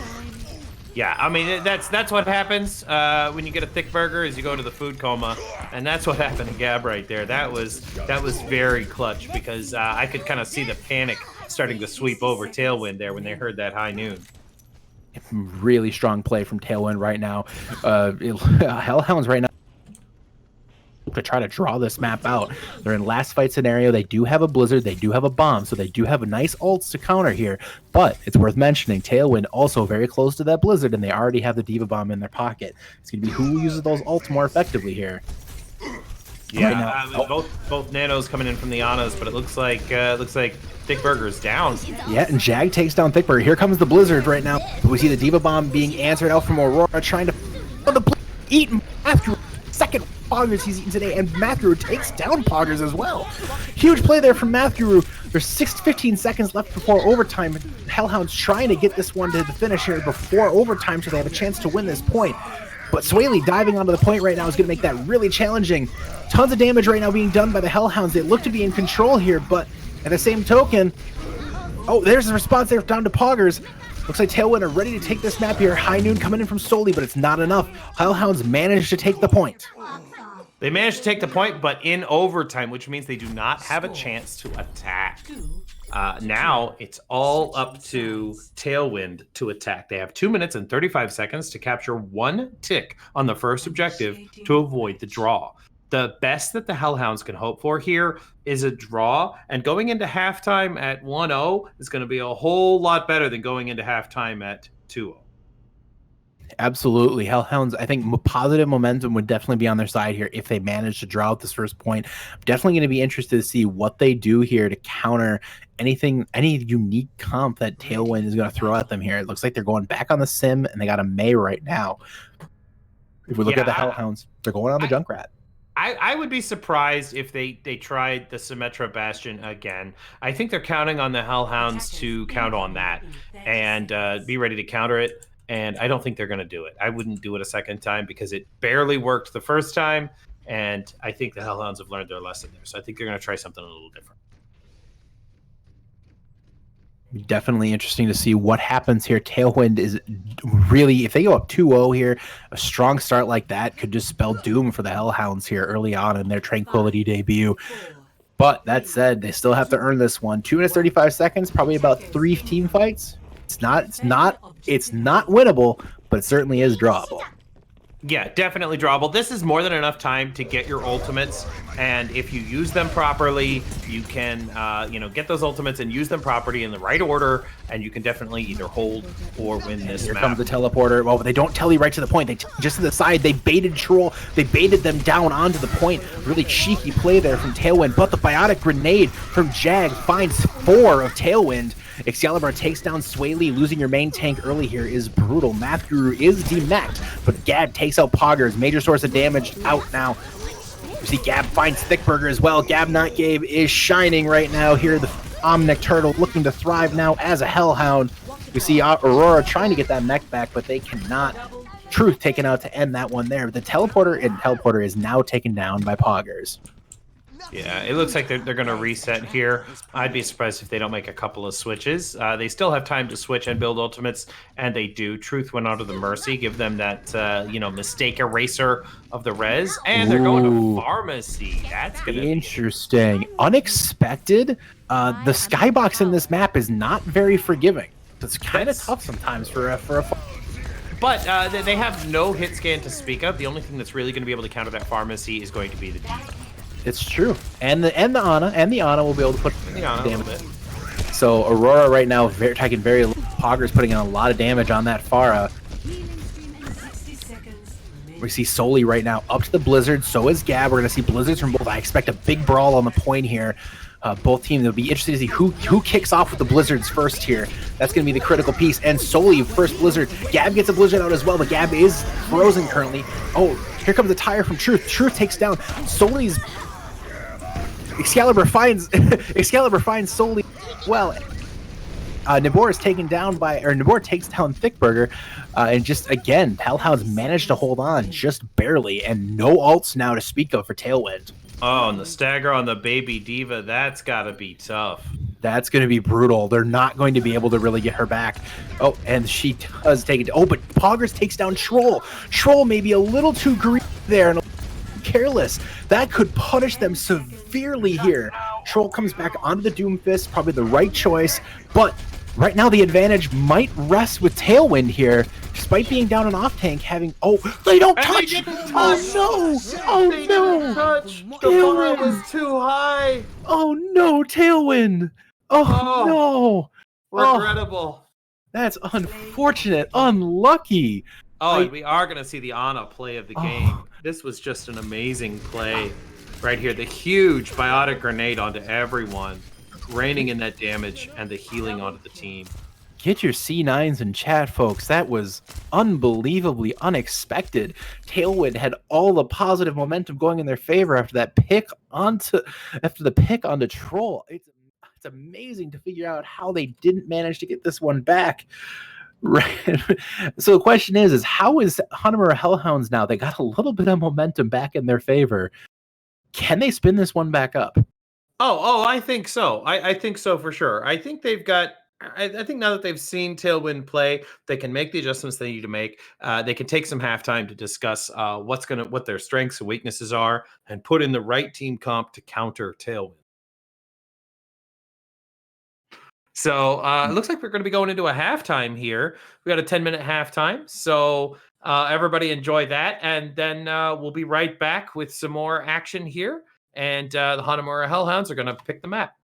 Yeah, I mean, that's what happens when you get a Thickburger, is you go into the food coma, and that's what happened to Gab right there. That was very clutch, because I could kind of see the panic starting to sweep over Tailwind there when they heard that high noon. Really strong play from Tailwind right now. Hellhounds right now to try to draw this map out. They're in last fight scenario. They do have a Blizzard. They do have a bomb. So they do have a nice ults to counter here. But it's worth mentioning, Tailwind also very close to that Blizzard, and they already have the Diva Bomb in their pocket. It's going to be who uses those ults more effectively here. Yeah, right both nanos coming in from the Anas, but it looks like Thickburger's down. Yeah, and Jag takes down Thickburger. Here comes the Blizzard right now. We see the Diva Bomb being answered out from Aurora, trying to eat him after second Poggers he's eaten today, and Matthew takes down Poggers as well. Huge play there from Matthew. There's 15 seconds left before overtime. Hellhounds trying to get this one to the finish here before overtime so they have a chance to win this point. But Swaley diving onto the point right now is going to make that really challenging. Tons of damage right now being done by the Hellhounds. They look to be in control here, but at the same token, oh, there's the response there down to Poggers. Looks like Tailwind are ready to take this map here. High Noon coming in from Solely, but it's not enough. Hellhounds managed to take the point. They managed to take the point, but in overtime, which means they do not have a chance to attack. Now it's all up to Tailwind to attack. They have 2 minutes and 35 seconds to capture 1 tick on the first objective to avoid the draw. The best that the Hellhounds can hope for here is a draw, and going into halftime at 1-0 is going to be a whole lot better than going into halftime at 2-0. Absolutely. Hellhounds, I think positive momentum would definitely be on their side here if they manage to draw out this first point. Definitely going to be interested to see what they do here to counter any unique comp that Tailwind is going to throw at them here. It looks like they're going back on the sim, and they got a May right now. If we look at the Hellhounds, they're going on the Junkrat. I would be surprised if they tried the Symmetra Bastion again. I think they're counting on the Hellhounds to count on that and be ready to counter it. And I don't think they're going to do it. I wouldn't do it a second time because it barely worked the first time. And I think the Hellhounds have learned their lesson there. So I think they're going to try something a little different. Definitely interesting to see what happens here. Tailwind is really, if they go up 2-0 here, a strong start like that could just spell doom for the Hellhounds here early on in their Tranquility debut. But that said, they still have to earn this one. 2 minutes 35 seconds, probably about 3 team fights. It's not winnable, but it certainly is drawable. Yeah, definitely drawable. This is more than enough time to get your ultimates, and if you use them properly, you can, get those ultimates and use them properly in the right order, and you can definitely either hold or win this Here map. comes the teleporter. Well, they don't tele right to the point. They just to the side. They baited Troll. They baited them down onto the point. Really cheeky play there from Tailwind, but the biotic grenade from Jag finds 4 of Tailwind. Excalibur takes down Swaley. Losing your main tank early here is brutal. Mathguru is demeched, but Gab takes out Poggers. Major source of damage out now. You see Gab finds Thickburger as well. Gab Not Gabe is shining right now here. The Omnic Turtle looking to thrive now as a Hellhound. We see Aurora trying to get that mech back, but they cannot. Truth taken out to end that one there. But the teleporter is now taken down by Poggers. Yeah, it looks like they're going to reset here. I'd be surprised if they don't make a couple of switches. They still have time to switch and build ultimates, and they do. Truth went onto the Mercy, give them that, mistake eraser of the res, and they're going to Pharmacy. That's going to be interesting. Unexpected. The skybox in this map is not very forgiving. It's kind of tough sometimes for a. But they have no hit scan to speak of. The only thing that's really going to be able to counter that Pharmacy is going to be the D.Va. It's true, and the Ana will be able to put damage. So Aurora right now taking very little. Poggers putting in a lot of damage on that Pharah. We see Solely right now up to the Blizzard. So is Gab. We're gonna see Blizzards from both. I expect a big brawl on the point here. Both teams. It'll be interesting to see who kicks off with the Blizzards first here. That's gonna be the critical piece. And Solely first Blizzard. Gab gets a Blizzard out as well, but Gab is frozen currently. Oh, here comes the tire from Truth. Truth takes down Solely's. Excalibur finds Solely well. Nabor is taken down Nabor takes down Thickburger, and just again, Hellhounds managed to hold on just barely, and no ults now to speak of for Tailwind. Oh, and the stagger on the baby D.Va, that's gotta be tough. That's going to be brutal. They're not going to be able to really get her back. Oh, and she does take it. Oh, but Poggers takes down Troll. Troll may be a little too greedy there and careless. That could punish them severely here. Troll comes back onto the Doomfist, probably the right choice, but right now the advantage might rest with Tailwind here, despite being down an off tank, having they don't touch! Oh no! Touch. The bar was too high. Oh no, Tailwind! Oh no! Regrettable. That's unfortunate, unlucky. And we are going to see the Ana play of the game. This was just an amazing play right here. The huge biotic grenade onto everyone, raining in that damage and the healing onto the team. Get your C9s in chat, folks. That was unbelievably unexpected. Tailwind had all the positive momentum going in their favor after the pick onto Troll. It's amazing to figure out how they didn't manage to get this one back. Right. So the question is how is Hanamura Hellhounds now? They got a little bit of momentum back in their favor. Can they spin this one back up? Oh, I think so. I think so for sure. I think they've got. I think now that they've seen Tailwind play, they can make the adjustments they need to make. They can take some halftime to discuss what their strengths and weaknesses are, and put in the right team comp to counter Tailwind. So it looks like we're going to be going into a halftime here. We got a 10-minute halftime. So everybody enjoy that. And then we'll be right back with some more action here. And the Hanamura Hellhounds are going to pick the map.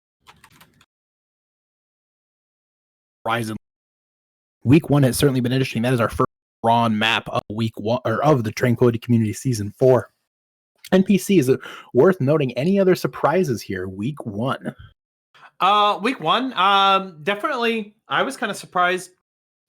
Horizon. Week 1 has certainly been interesting. That is our first drawn map of week 1 or of the Tranquility Community Season 4. NPC, is it worth noting any other surprises here? Week 1. Week 1, definitely. I was kind of surprised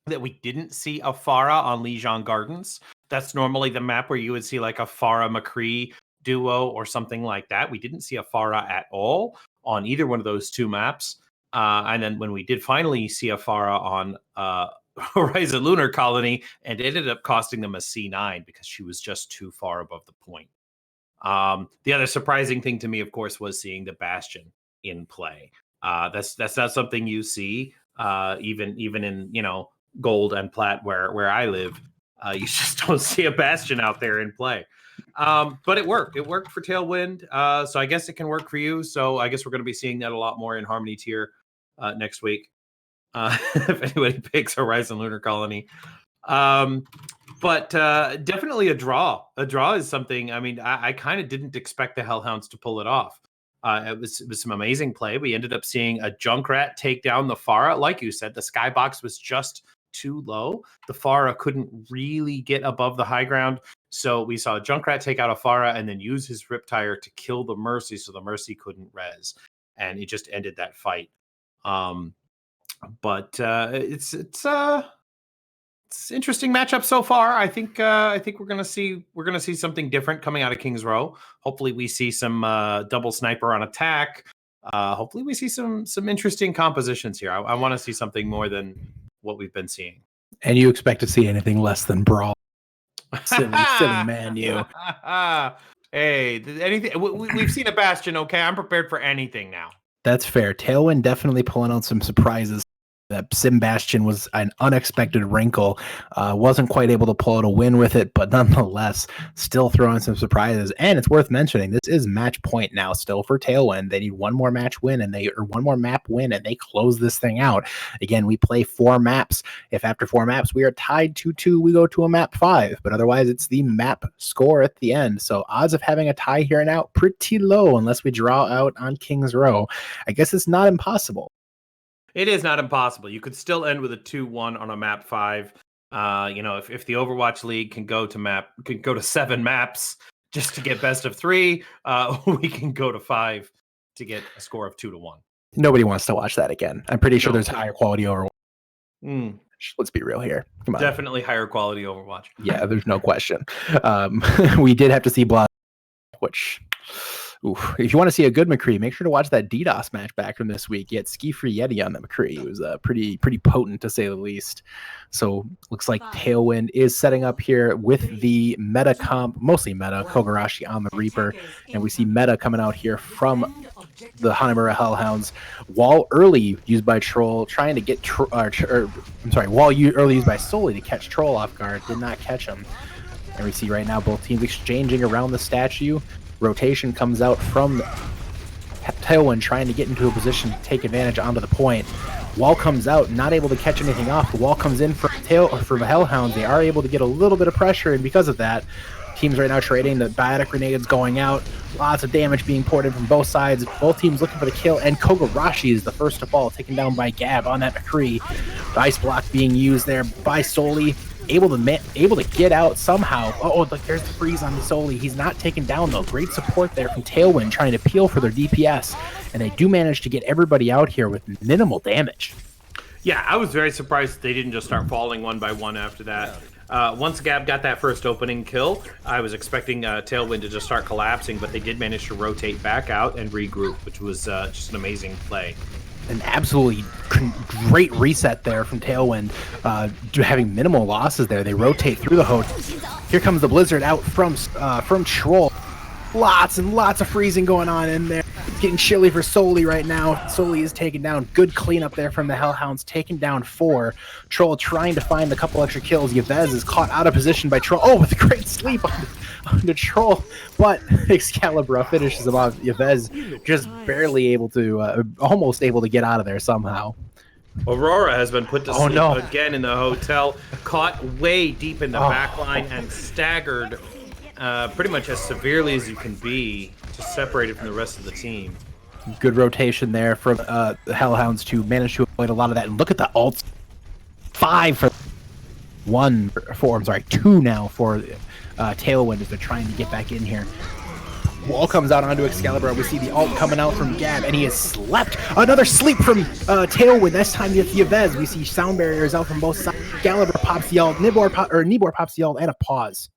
that we didn't see a Farah on Lijiang Gardens. That's normally the map where you would see like a Farah McCree duo or something like that. We didn't see a Farah at all on either one of those two maps. And then when we did finally see a Farah on Horizon Lunar Colony, and it ended up costing them a C9 because she was just too far above the point. The other surprising thing to me, of course, was seeing the Bastion in play. That's not something you see even in gold and plat where I live. You just don't see a Bastion out there in play. But it worked. It worked for Tailwind. So I guess it can work for you. So I guess we're going to be seeing that a lot more in Harmony tier next week. If anybody picks Horizon Lunar Colony. But definitely a draw. A draw is something, I mean, I kind of didn't expect the Hellhounds to pull it off. It was some amazing play. We ended up seeing a Junkrat take down the Farah. Like you said, the skybox was just too low. The Farah couldn't really get above the high ground. So we saw Junkrat take out a Farah and then use his Riptire to kill the Mercy so the Mercy couldn't res. And it just ended that fight. But it's interesting matchup so far. I think we're gonna see something different coming out of Kings Row. Hopefully we see some double sniper on attack. Hopefully we see some interesting compositions here. I want to see something more than what we've been seeing. And you expect to see anything less than brawl? Silly man, you. Hey, anything? We've seen a Bastion. Okay, I'm prepared for anything now. That's fair. Tailwind definitely pulling out some surprises. That Sim Bastion was an unexpected wrinkle. Wasn't quite able to pull out a win with it, but nonetheless, still throwing some surprises. And it's worth mentioning, this is match point now still for Tailwind. They need one more match win one more map win, and they close this thing out. Again, we play 4 maps. If after 4 maps we are tied 2-2, we go to a map 5. But otherwise, it's the map score at the end. So odds of having a tie here and out pretty low unless we draw out on Kings Row. I guess it's not impossible. It is not impossible. You could still end with a 2-1 on a map 5. If the Overwatch League can go to 7 maps just to get best of 3, we can go to 5 to get a score of 2-1. Nobody wants to watch that again. I'm pretty sure there's higher quality Overwatch. Let's be real here. Come on. Definitely higher quality Overwatch. Yeah, there's no question. We did have to see Blood, which... Oof. If you want to see a good McCree, make sure to watch that DDoS match back from this week. You had Ski Free Yeti on the McCree. It was pretty potent, to say the least. So looks like Tailwind is setting up here with the meta comp, mostly meta, Kogarashi on the Reaper. And we see meta coming out here from the Hanamura Hellhounds. Wall early used by Troll, trying to get wall early used by Soli to catch Troll off guard. Did not catch him. And we see right now both teams exchanging around the statue. Rotation comes out from Tailwind, trying to get into a position to take advantage onto the point. Wall comes out, not able to catch anything off. The wall comes in for the Hellhounds. They are able to get a little bit of pressure, and because of that, teams right now trading. The biotic grenades going out. Lots of damage being poured in from both sides. Both teams looking for the kill, and Kogarashi is the first to fall, taken down by Gab on that McCree. The ice block being used there by Soli. Able to get out somehow. Look, there's the freeze on the Soli. He's not taken down, though. Great support there from Tailwind, trying to peel for their DPS. And they do manage to get everybody out here with minimal damage. Yeah, I was very surprised they didn't just start falling one by one after that. Once Gab got that first opening kill, I was expecting Tailwind to just start collapsing, but they did manage to rotate back out and regroup, which was just an amazing play. An absolutely great reset there from Tailwind, having minimal losses there. They rotate through the host. Here comes the Blizzard out from Troll. Lots and lots of freezing going on in there. It's getting chilly for Soli right now. Soli is taken down. Good cleanup there from the Hellhounds, taking down 4. Troll trying to find a couple extra kills. Yves is caught out of position by Troll. Oh, with a great sleep on the Troll. But Excalibur finishes him off. Yves just barely able to, almost able to get out of there somehow. Aurora has been put to sleep again in the hotel, caught way deep in the back line and staggered pretty much as severely as you can be, just separated from the rest of the team. Good rotation there from the Hellhounds to manage to avoid a lot of that. And look at the ults. 5 for 2 now for Tailwind as they're trying to get back in here. Wall comes out onto Excalibur. We see the ult coming out from Gab, and he has slept. Another sleep from Tailwind. This time it's Yves. We see sound barriers out from both sides. Excalibur pops the ult. Nibor pops the ult, and a pause.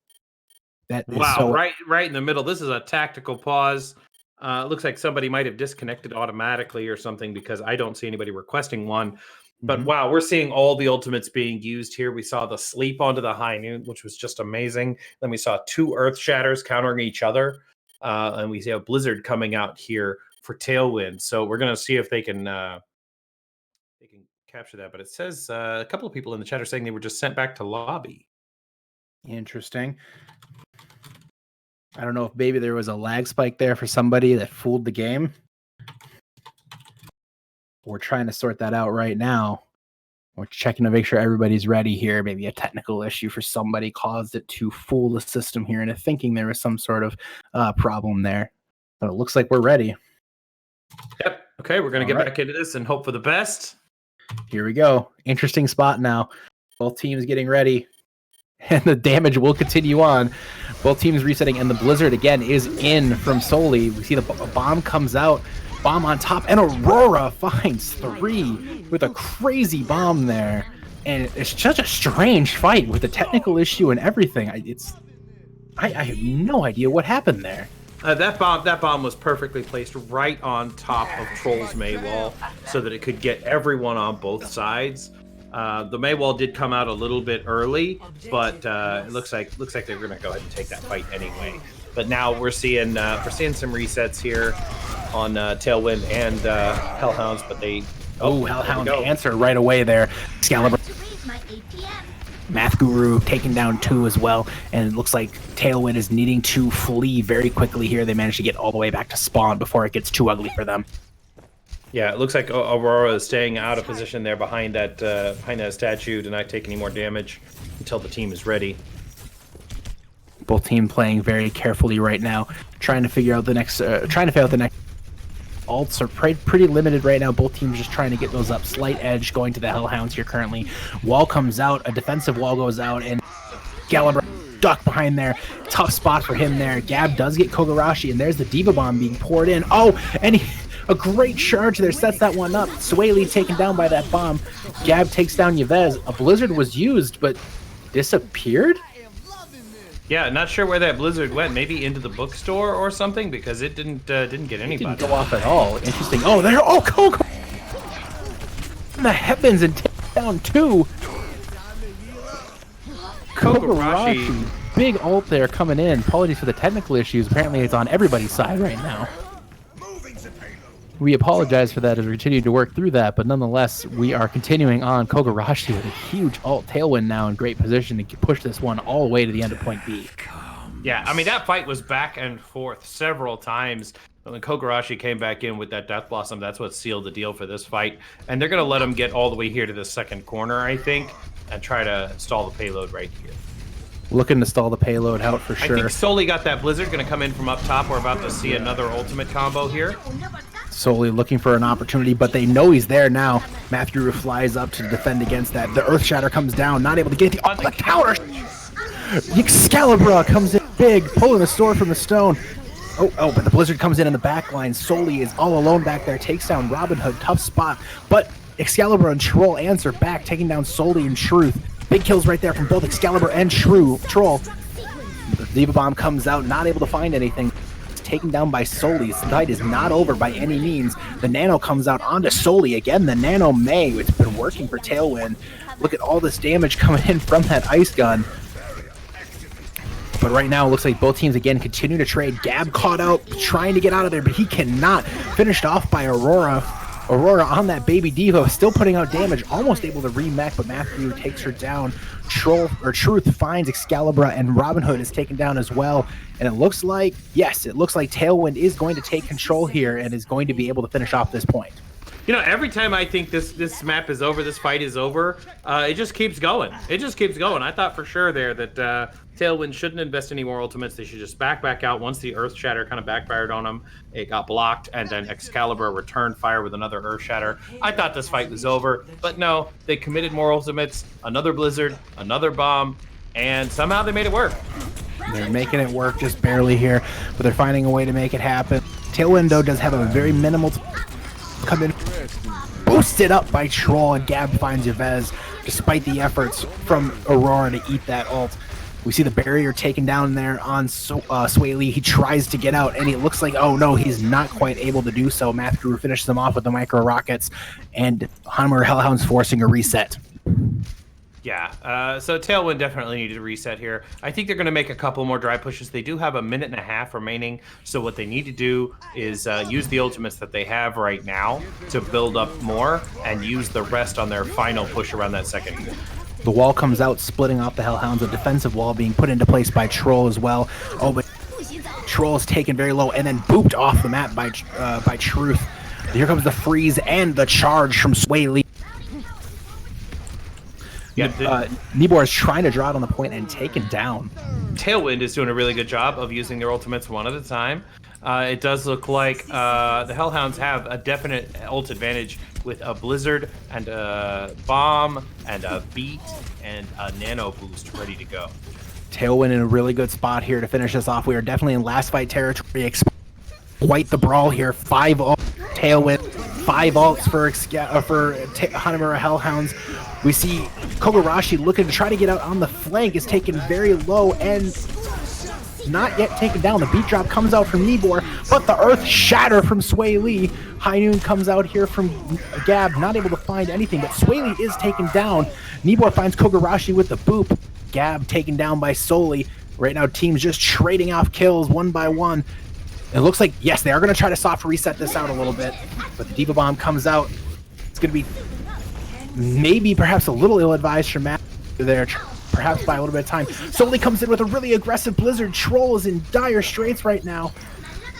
Wow, right in the middle. This is a tactical pause. Looks like somebody might have disconnected automatically or something because I don't see anybody requesting one. But wow, we're seeing all the ultimates being used here. We saw the sleep onto the high noon, which was just amazing. Then we saw 2 earth shatters countering each other. And we see a Blizzard coming out here for Tailwind. So we're going to see if they can capture that. But it says a couple of people in the chat are saying they were just sent back to lobby. Interesting. I don't know if maybe there was a lag spike there for somebody that fooled the game. We're trying to sort that out right now. We're checking to make sure everybody's ready here. Maybe a technical issue for somebody caused it to fool the system here into thinking there was some sort of problem there. But it looks like we're ready. Yep. Okay, we're going to get back into this and hope for the best. Here we go. Interesting spot now. Both teams getting ready. And the damage will continue on. Both teams resetting, and the Blizzard again is in from Soli. We see the bomb comes out, bomb on top, and Aurora finds 3 with a crazy bomb there. And it's such a strange fight with the technical issue and everything. I have no idea what happened there. That bomb was perfectly placed right on top of Troll's Maywall so that it could get everyone on both sides. The Maywall did come out a little bit early, but it looks like they're going to go ahead and take that fight anyway. But now we're seeing some resets here on Tailwind and Hellhounds, but they Hellhound answer right away there. Excalibur, Math Guru taking down 2 as well, and it looks like Tailwind is needing to flee very quickly here. They managed to get all the way back to spawn before it gets too ugly for them. Yeah, it looks like Aurora is staying out of position there behind that statue to not take any more damage until the team is ready. Both teams playing very carefully right now, trying to figure out the next, ults are pretty limited right now. Both teams just trying to get those up. Slight edge going to the Hellhounds here currently. Wall comes out, a defensive wall goes out, and Excalibur duck behind there. Tough spot for him there. Gab does get Kogarashi, and there's the Diva Bomb being poured in. Oh, and a great charge there, sets that one up. Swaley taken down by that bomb. Gab takes down Yves. A Blizzard was used, but disappeared? Yeah, not sure where that Blizzard went. Maybe into the bookstore or something, because it didn't get anybody. It didn't go off at all. Interesting. Oh, there! Oh, Kogo! In the heavens and take down 2. Kogarashi. Big ult there coming in. Apologies for the technical issues. Apparently it's on everybody's side right now. We apologize for that as we continue to work through that, but nonetheless, we are continuing on. Kogarashi with a huge ult. Tailwind now in great position to push this one all the way to the end of point B. Yeah, I mean, that fight was back and forth several times. When Kogarashi came back in with that Death Blossom, that's what sealed the deal for this fight. And they're going to let him get all the way here to the second corner, I think, and try to stall the payload right here. Looking to stall the payload out for sure. I think Soli got that Blizzard, going to come in from up top. We're about to see another ultimate combo here. Soli looking for an opportunity, but they know he's there now. Matthew flies up to defend against that. The Earth Shatter comes down, not able to get the counter. Excalibur comes in big, pulling the sword from the stone. Oh, but the Blizzard comes in the back line. Soli is all alone back there, takes down Robin Hood, tough spot. But Excalibur and Troll answer back, taking down Soldy and Truth. Big kills right there from both Excalibur and Troll. The Diva Bomb comes out, not able to find anything. It's taken down by Soldy. This fight is not over by any means. The Nano comes out onto Soldy. Again, the Nano May. It's been working for Tailwind. Look at all this damage coming in from that Ice Gun. But right now, it looks like both teams, again, continue to trade. Gab caught out, trying to get out of there, but he cannot. Finished off by Aurora. Aurora on that Baby Diva, still putting out damage, almost able to remech, but Matthew takes her down. Truth finds Excalibur, and Robin Hood is taken down as well. And it looks like, yes, it looks like Tailwind is going to take control here and is going to be able to finish off this point. You know, every time I think this map is over, this fight is over, it just keeps going. It just keeps going. I thought for sure there that Tailwind shouldn't invest any more ultimates. They should just back out. Once the Earth Shatter kind of backfired on them, it got blocked, and then Excalibur returned fire with another Earth Shatter. I thought this fight was over, but no, they committed more ultimates, another Blizzard, another bomb, and somehow they made it work. They're making it work just barely here, but they're finding a way to make it happen. Tailwind, though, does have a very minimal come in, boosted up by Troll, and Gab finds Yves, despite the efforts from Aurora to eat that ult. We see the barrier taken down there on Sway Lee. He tries to get out, and it looks like, oh no, he's not quite able to do so. Matthew finishes him off with the micro rockets, and Hanamura Hellhounds forcing a reset. Yeah, so Tailwind definitely needed a reset here. I think they're going to make a couple more dry pushes. They do have a minute and a half remaining, so what they need to do is use the ultimates that they have right now to build up more and use the rest on their final push around that second. The wall comes out, splitting off the Hellhounds, a defensive wall being put into place by Troll as well. Oh, but Troll is taken very low and then booped off the map by Truth. Here comes the freeze and the charge from Sway Lee. Yeah, Nibor is trying to draw it on the point and taken down. Tailwind is doing a really good job of using their ultimates one at a time. It does look like the Hellhounds have a definite ult advantage with a Blizzard and a Bomb and a Beat and a Nano Boost ready to go. Tailwind in a really good spot here to finish this off. We are definitely in last fight territory. Quite the brawl here. 5 ults Tailwind, 5 ults for Hanamura Hellhounds. We see Kogarashi looking to try to get out on the flank, is taken very low and not yet taken down. The beat drop comes out from Nibor, but the Earth Shatter from Sway Lee. High Noon comes out here from Gab, not able to find anything, but Sway Lee is taken down. Nibor finds Kogarashi with the boop. Gab taken down by Soli. Right now, teams just trading off kills one by one. It looks like, yes, they are going to try to soft reset this out a little bit, but the Diva Bomb comes out. It's going to be maybe perhaps a little ill-advised for Matt there, perhaps by a little bit of time. Soli comes in with a really aggressive Blizzard. Troll is in dire straits right now.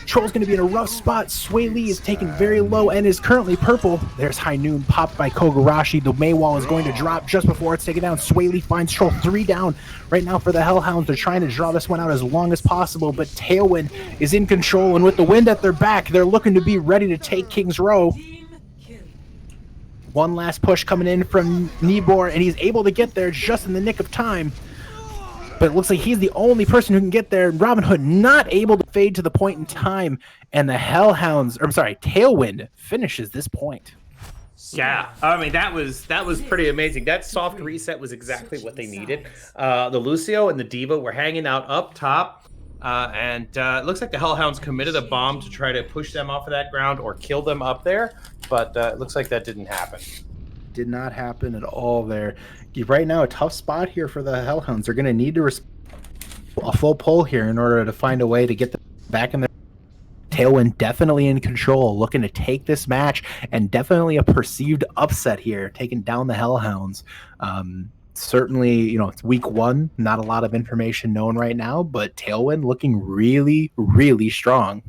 Troll's going to be in a rough spot. Sway Lee is taken very low and is currently purple. There's High Noon popped by Kogarashi. The May wall is going to drop just before it's taken down. Sway Lee finds Troll 3 down right now for the Hellhounds. They're trying to draw this one out as long as possible, but Tailwind is in control, and with the wind at their back, they're looking to be ready to take King's Row. One last push coming in from Nibor, and he's able to get there just in the nick of time. But it looks like he's the only person who can get there. Robin Hood not able to fade to the point in time, and the Tailwind finishes this point. Yeah, I mean that was pretty amazing. That soft reset was exactly what they needed. The Lucio and the Diva were hanging out up top, and it looks like the Hellhounds committed a bomb to try to push them off of that ground or kill them up there, but it looks like that didn't happen. Did not happen at all there. Right now, a tough spot here for the Hellhounds. They're going to need to a full pull here in order to find a way to get them back in their Tailwind. Definitely in control, looking to take this match, and definitely a perceived upset here, taking down the Hellhounds. Certainly, it's week 1, not a lot of information known right now, but Tailwind looking really, really strong.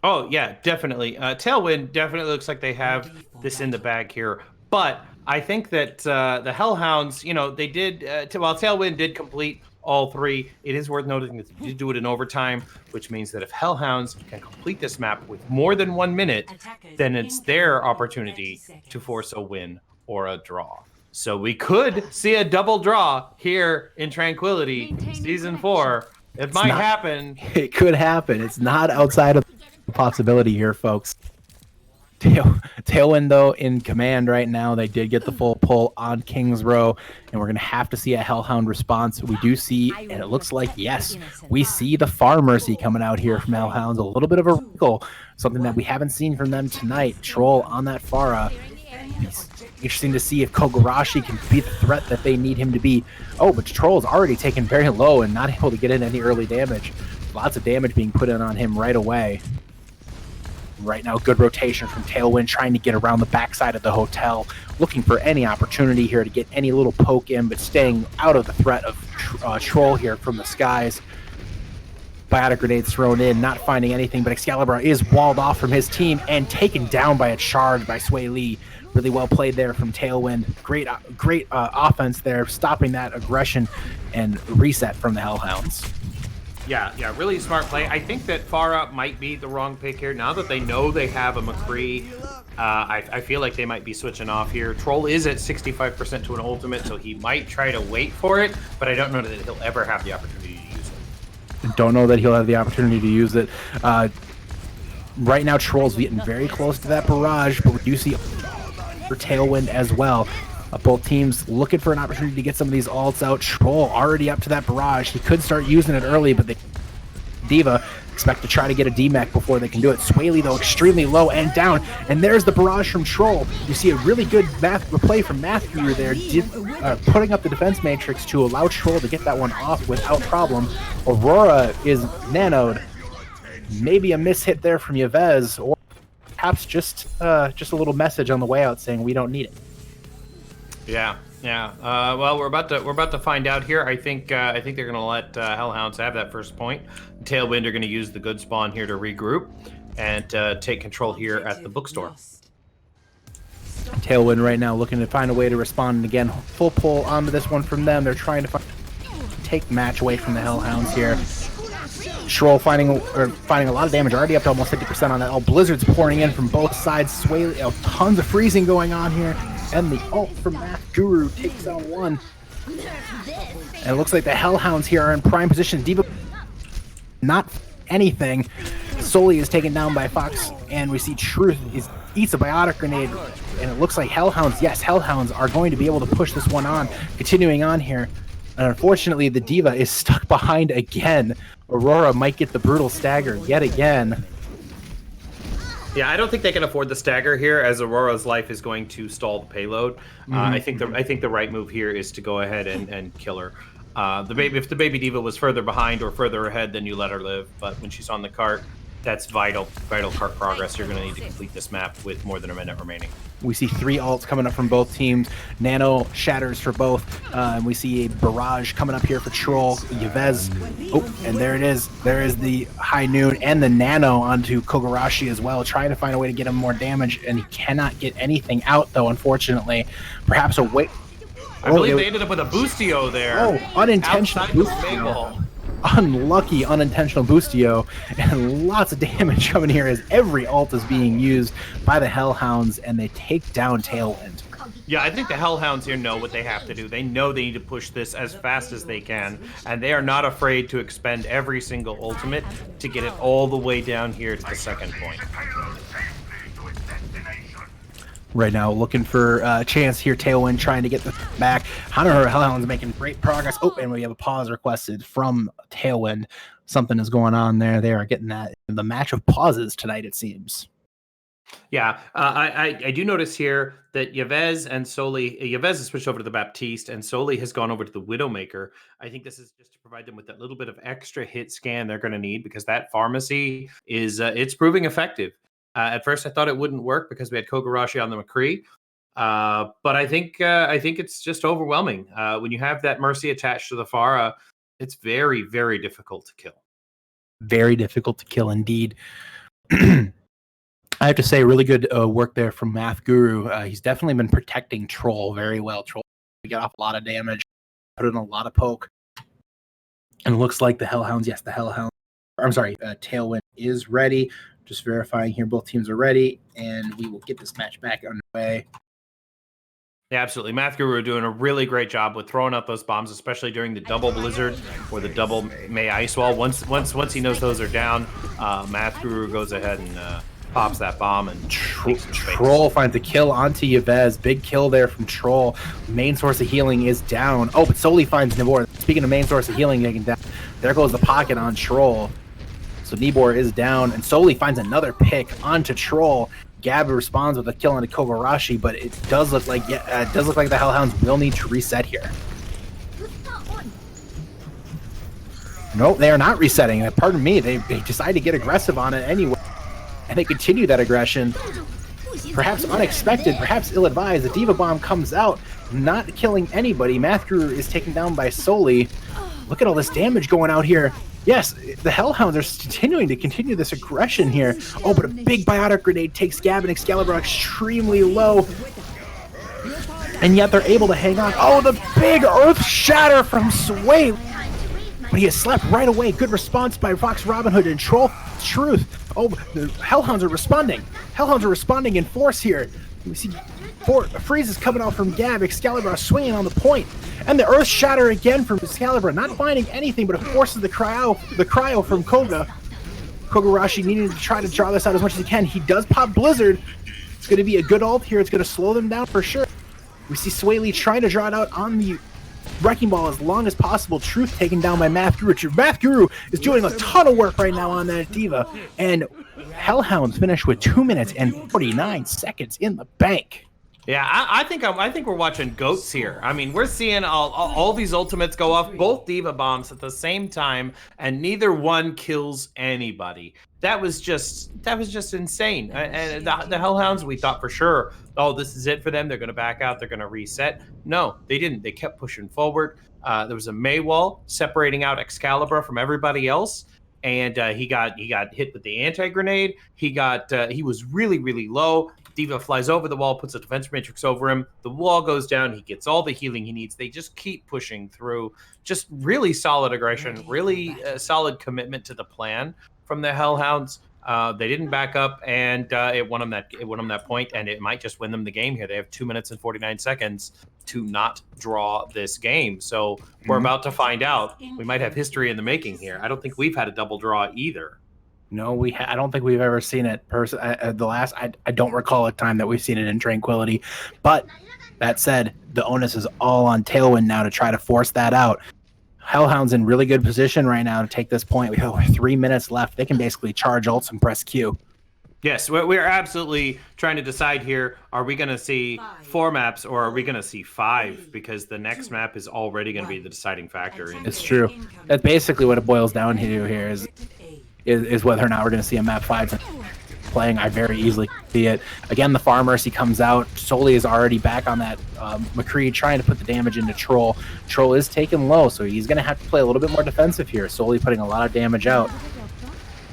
Oh, yeah, definitely. Tailwind definitely looks like they have this in the bag here, but I think that the Hellhounds, they did, while Tailwind did complete all 3, it is worth noting that they did do it in overtime, which means that if Hellhounds can complete this map with more than 1 minute, then it's their opportunity to force a win or a draw. So we could see a double draw here in Tranquility Season 4. It might happen. It could happen. It's not outside of the possibility here, folks. Tailwind, though, in command right now. They did get the full pull on King's Row, and we're going to have to see a Hellhound response. We do see, and it looks like, yes, we see the Far Mercy coming out here from Hellhounds. A little bit of a wrinkle, something that we haven't seen from them tonight. Troll on that Pharah. It's interesting to see if Kogarashi can be the threat that they need him to be. Oh, but Troll's already taken very low and not able to get in any early damage. Lots of damage being put in on him right away. Right now, good rotation from Tailwind, trying to get around the backside of the hotel, looking for any opportunity here to get any little poke in, but staying out of the threat of Troll here from the skies. Biotic grenades thrown in, not finding anything, but Excalibur is walled off from his team and taken down by a charge by Sway Lee. Really well played there from Tailwind. Great offense there, stopping that aggression and reset from the Hellhounds. Yeah, really smart play. I think that Pharah might be the wrong pick here. Now that they know they have a McCree, I feel like they might be switching off here. Troll is at 65% to an ultimate, so he might try to wait for it, but I don't know that he'll ever have the opportunity to use it. Don't know that he'll have the opportunity to use it. Right now, Troll's getting very close to that barrage, but we do see for Tailwind as well. Both teams looking for an opportunity to get some of these ults out. Troll already up to that barrage. He could start using it early, but the D.Va expect to try to get a D-Mech before they can do it. Swaley, though, extremely low and down. And there's the barrage from Troll. You see a really good play from Matthew there, putting up the defense matrix to allow Troll to get that one off without problem. Aurora is nanoed. Maybe a miss hit there from Yves, or perhaps just a little message on the way out saying we don't need it. Yeah. Well, we're about to find out here. I think they're going to let Hellhounds have that first point. Tailwind are going to use the good spawn here to regroup and take control here at the bookstore. Tailwind right now looking to find a way to respond, and again, full pull onto this one from them. They're trying to take match away from the Hellhounds here. Troll finding a lot of damage, already up to almost 50% on that. Oh, Blizzard's pouring in from both sides. Sway, tons of freezing going on here. And the ult from Math Guru takes down one. And it looks like the Hellhounds here are in prime position. D.Va not anything. Soli is taken down by Fox, and we see Truth eats a biotic grenade. And it looks like Hellhounds are going to be able to push this one on. Continuing on here. And unfortunately, the D.Va is stuck behind again. Aurora might get the brutal stagger yet again. Yeah, I don't think they can afford the stagger here, as Aurora's life is going to stall the payload. I think the right move here is to go ahead and kill her. If the baby D.Va was further behind or further ahead, then you let her live. But when she's on the cart, that's vital cart progress. You're going to need to complete this map with more than a minute remaining. We see 3 ults coming up from both teams. Nano shatters for both. And we see a barrage coming up here for Troll. Yves. Oh, and there it is. There is the High Noon and the Nano onto Kogarashi as well, trying to find a way to get him more damage. And he cannot get anything out, though, unfortunately. Perhaps a wait. I believe they ended up with a boostio there. Oh, unintentional boostio. Unlucky unintentional boostio, and lots of damage coming here as every ult is being used by the Hellhounds, and they take down Tailwind. Yeah, I think the Hellhounds here know what they have to do. They know they need to push this as fast as they can, and they are not afraid to expend every single ultimate to get it all the way down here to the second point. Right now, looking for a chance here. Tailwind trying to get the back. Hanamura Hellhounds making great progress. Oh, and we have a pause requested from Tailwind. Something is going on there. They are getting that the match of pauses tonight, it seems. Yeah, I do notice here that Yves and Soli, Yves has switched over to the Baptiste, and Soli has gone over to the Widowmaker. I think this is just to provide them with that little bit of extra hit scan they're going to need, because that pharmacy is it's proving effective. At first, I thought it wouldn't work because we had Kogarashi on the McCree, but I think it's just overwhelming. When you have that Mercy attached to the Pharah, it's very, very difficult to kill. Very difficult to kill indeed. I have to say, really good work there from Math Guru. He's definitely been protecting Troll very well. Troll got off a lot of damage, put in a lot of poke, and it looks like the Hellhounds. Yes, the Hellhounds. I'm sorry, Tailwind is ready. Just verifying here, both teams are ready, and we will get this match back underway. Yeah, absolutely. Math Guru are doing a really great job with throwing out those bombs, especially during the double blizzard or the double May Ice Wall. Once he knows those are down, Math Guru goes ahead pops that bomb and Troll finds a kill onto Yves. Big kill there from Troll. Main source of healing is down. Oh, but Soli finds Nibor. Speaking of main source of healing taken down, there goes the pocket on Troll. So Nibor is down, and Soli finds another pick onto Troll. Gab responds with a kill onto Kogarashi, but it does look like the Hellhounds will need to reset here. Nope, they are not resetting. Pardon me, they decide to get aggressive on it anyway. And they continue that aggression. Perhaps unexpected, perhaps ill-advised. The Diva Bomb comes out, not killing anybody. Mathguru is taken down by Soli. Look at all this damage going out here. Yes, the Hellhounds are continue this aggression here. Oh, but a big biotic grenade takes Gab and Excalibur extremely low. And yet they're able to hang on. Oh, the big Earth Shatter from Sway. But he has slept right away. Good response by Fox Robin Hood and Troll Truth. Oh, the Hellhounds are responding. Hellhounds are responding in force here. We see Freeze is coming out from Gab. Excalibur swinging on the point. And the Earth Shatter again from Excalibur. Not finding anything, but it forces the cryo from Koga. Kogarashi needing to try to draw this out as much as he can. He does pop Blizzard. It's going to be a good ult here. It's going to slow them down for sure. We see Sway Lee trying to draw it out on the Wrecking Ball as long as possible. Truth taken down by Mathguru. Mathguru is doing a ton of work right now on that Diva. And Hellhounds finish with 2 minutes and 49 seconds in the bank. Yeah, I think we're watching goats here. I mean, we're seeing all these ultimates go off, both Diva bombs at the same time, and neither one kills anybody. That was just insane. And the Hellhounds, we thought for sure, oh, this is it for them. They're going to back out. They're going to reset. No, they didn't. They kept pushing forward. There was a May wall separating out Excalibur from everybody else. And he got hit with the anti-grenade. He was really low. Diva flies over the wall, puts a defense matrix over him. The wall goes down. He gets all the healing he needs. They just keep pushing through. Just really solid aggression, really solid commitment to the plan from the Hellhounds. They didn't back up, and it won them that point, and it might just win them the game here. They have 2 minutes and 49 seconds to not draw this game. So we're about to find out. We might have history in the making here. I don't think we've had a double draw either. No, I don't think we've ever seen it. I don't recall a time that we've seen it in Tranquility. But that said, the onus is all on Tailwind now to try to force that out. Hellhound's in really good position right now to take this point. We have 3 minutes left. They can basically charge ults and press Q. Yes, we're absolutely trying to decide here. Are we going to see 4 maps or are we going to see 5? Because the next map is already going to be the deciding factor. It's true. That's basically what it boils down to here is whether or not we're going to see a map 5 playing. I very easily see it. Again, the Farmers, he comes out. Soli is already back on that McCree trying to put the damage into Troll. Troll is taken low, so he's going to have to play a little bit more defensive here. Soli putting a lot of damage out.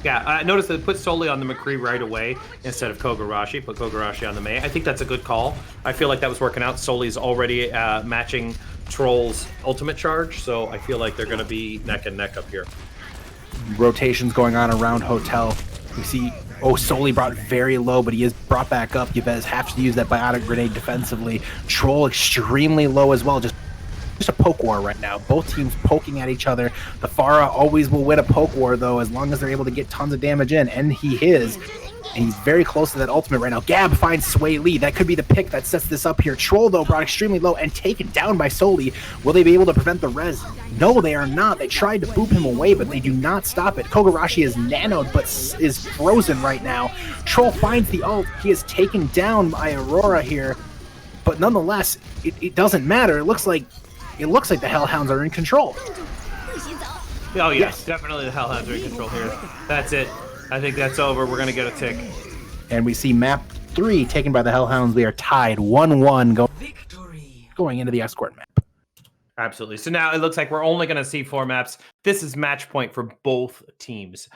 Yeah, I noticed that it put Soli on the McCree right away instead of Kogarashi. Put Kogarashi on the May. I think that's a good call. I feel like that was working out. Soli's already matching Troll's ultimate charge, so I feel like they're going to be neck and neck up here. Rotations going on around Hotel. We see, Soli brought very low, but he is brought back up. Yves has to use that biotic grenade defensively. Troll extremely low as well. Just a poke war right now. Both teams poking at each other. The Pharah always will win a poke war, though, as long as they're able to get tons of damage in, and he is. And he's very close to that ultimate right now. Gab finds Sway Lee. That could be the pick that sets this up here. Troll, though, brought extremely low and taken down by Soli. Will they be able to prevent the res? No, they are not. They tried to boop him away, but they do not stop it. Kogarashi is nanoed, but is frozen right now. Troll finds the ult. He is taken down by Aurora here. But nonetheless, it doesn't matter. It looks like the Hellhounds are in control. Oh, yes, definitely the Hellhounds are in control here. That's it. I think that's over. We're going to get a tick. And we see map 3 taken by the Hellhounds. We are tied 1-1 going into the escort map. Absolutely. So now it looks like we're only going to see 4 maps. This is match point for both teams.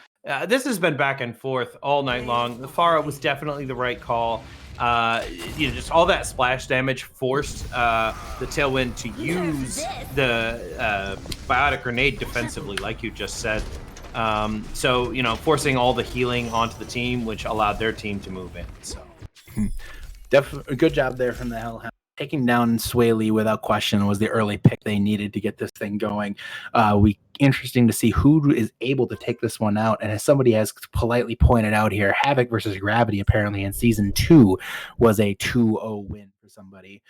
This has been back and forth all night long. The Pharah was definitely the right call. Just all that splash damage forced the Tailwind to use the biotic grenade defensively, like you just said. Forcing all the healing onto the team, which allowed their team to move in. So, good job there from the Hellhounds. taking down Sway Lee without question was the early pick they needed to get this thing going. Interesting to see who is able to take this one out. And as somebody has politely pointed out here, Havoc versus Gravity apparently in season 2 was a 2-0 win for somebody.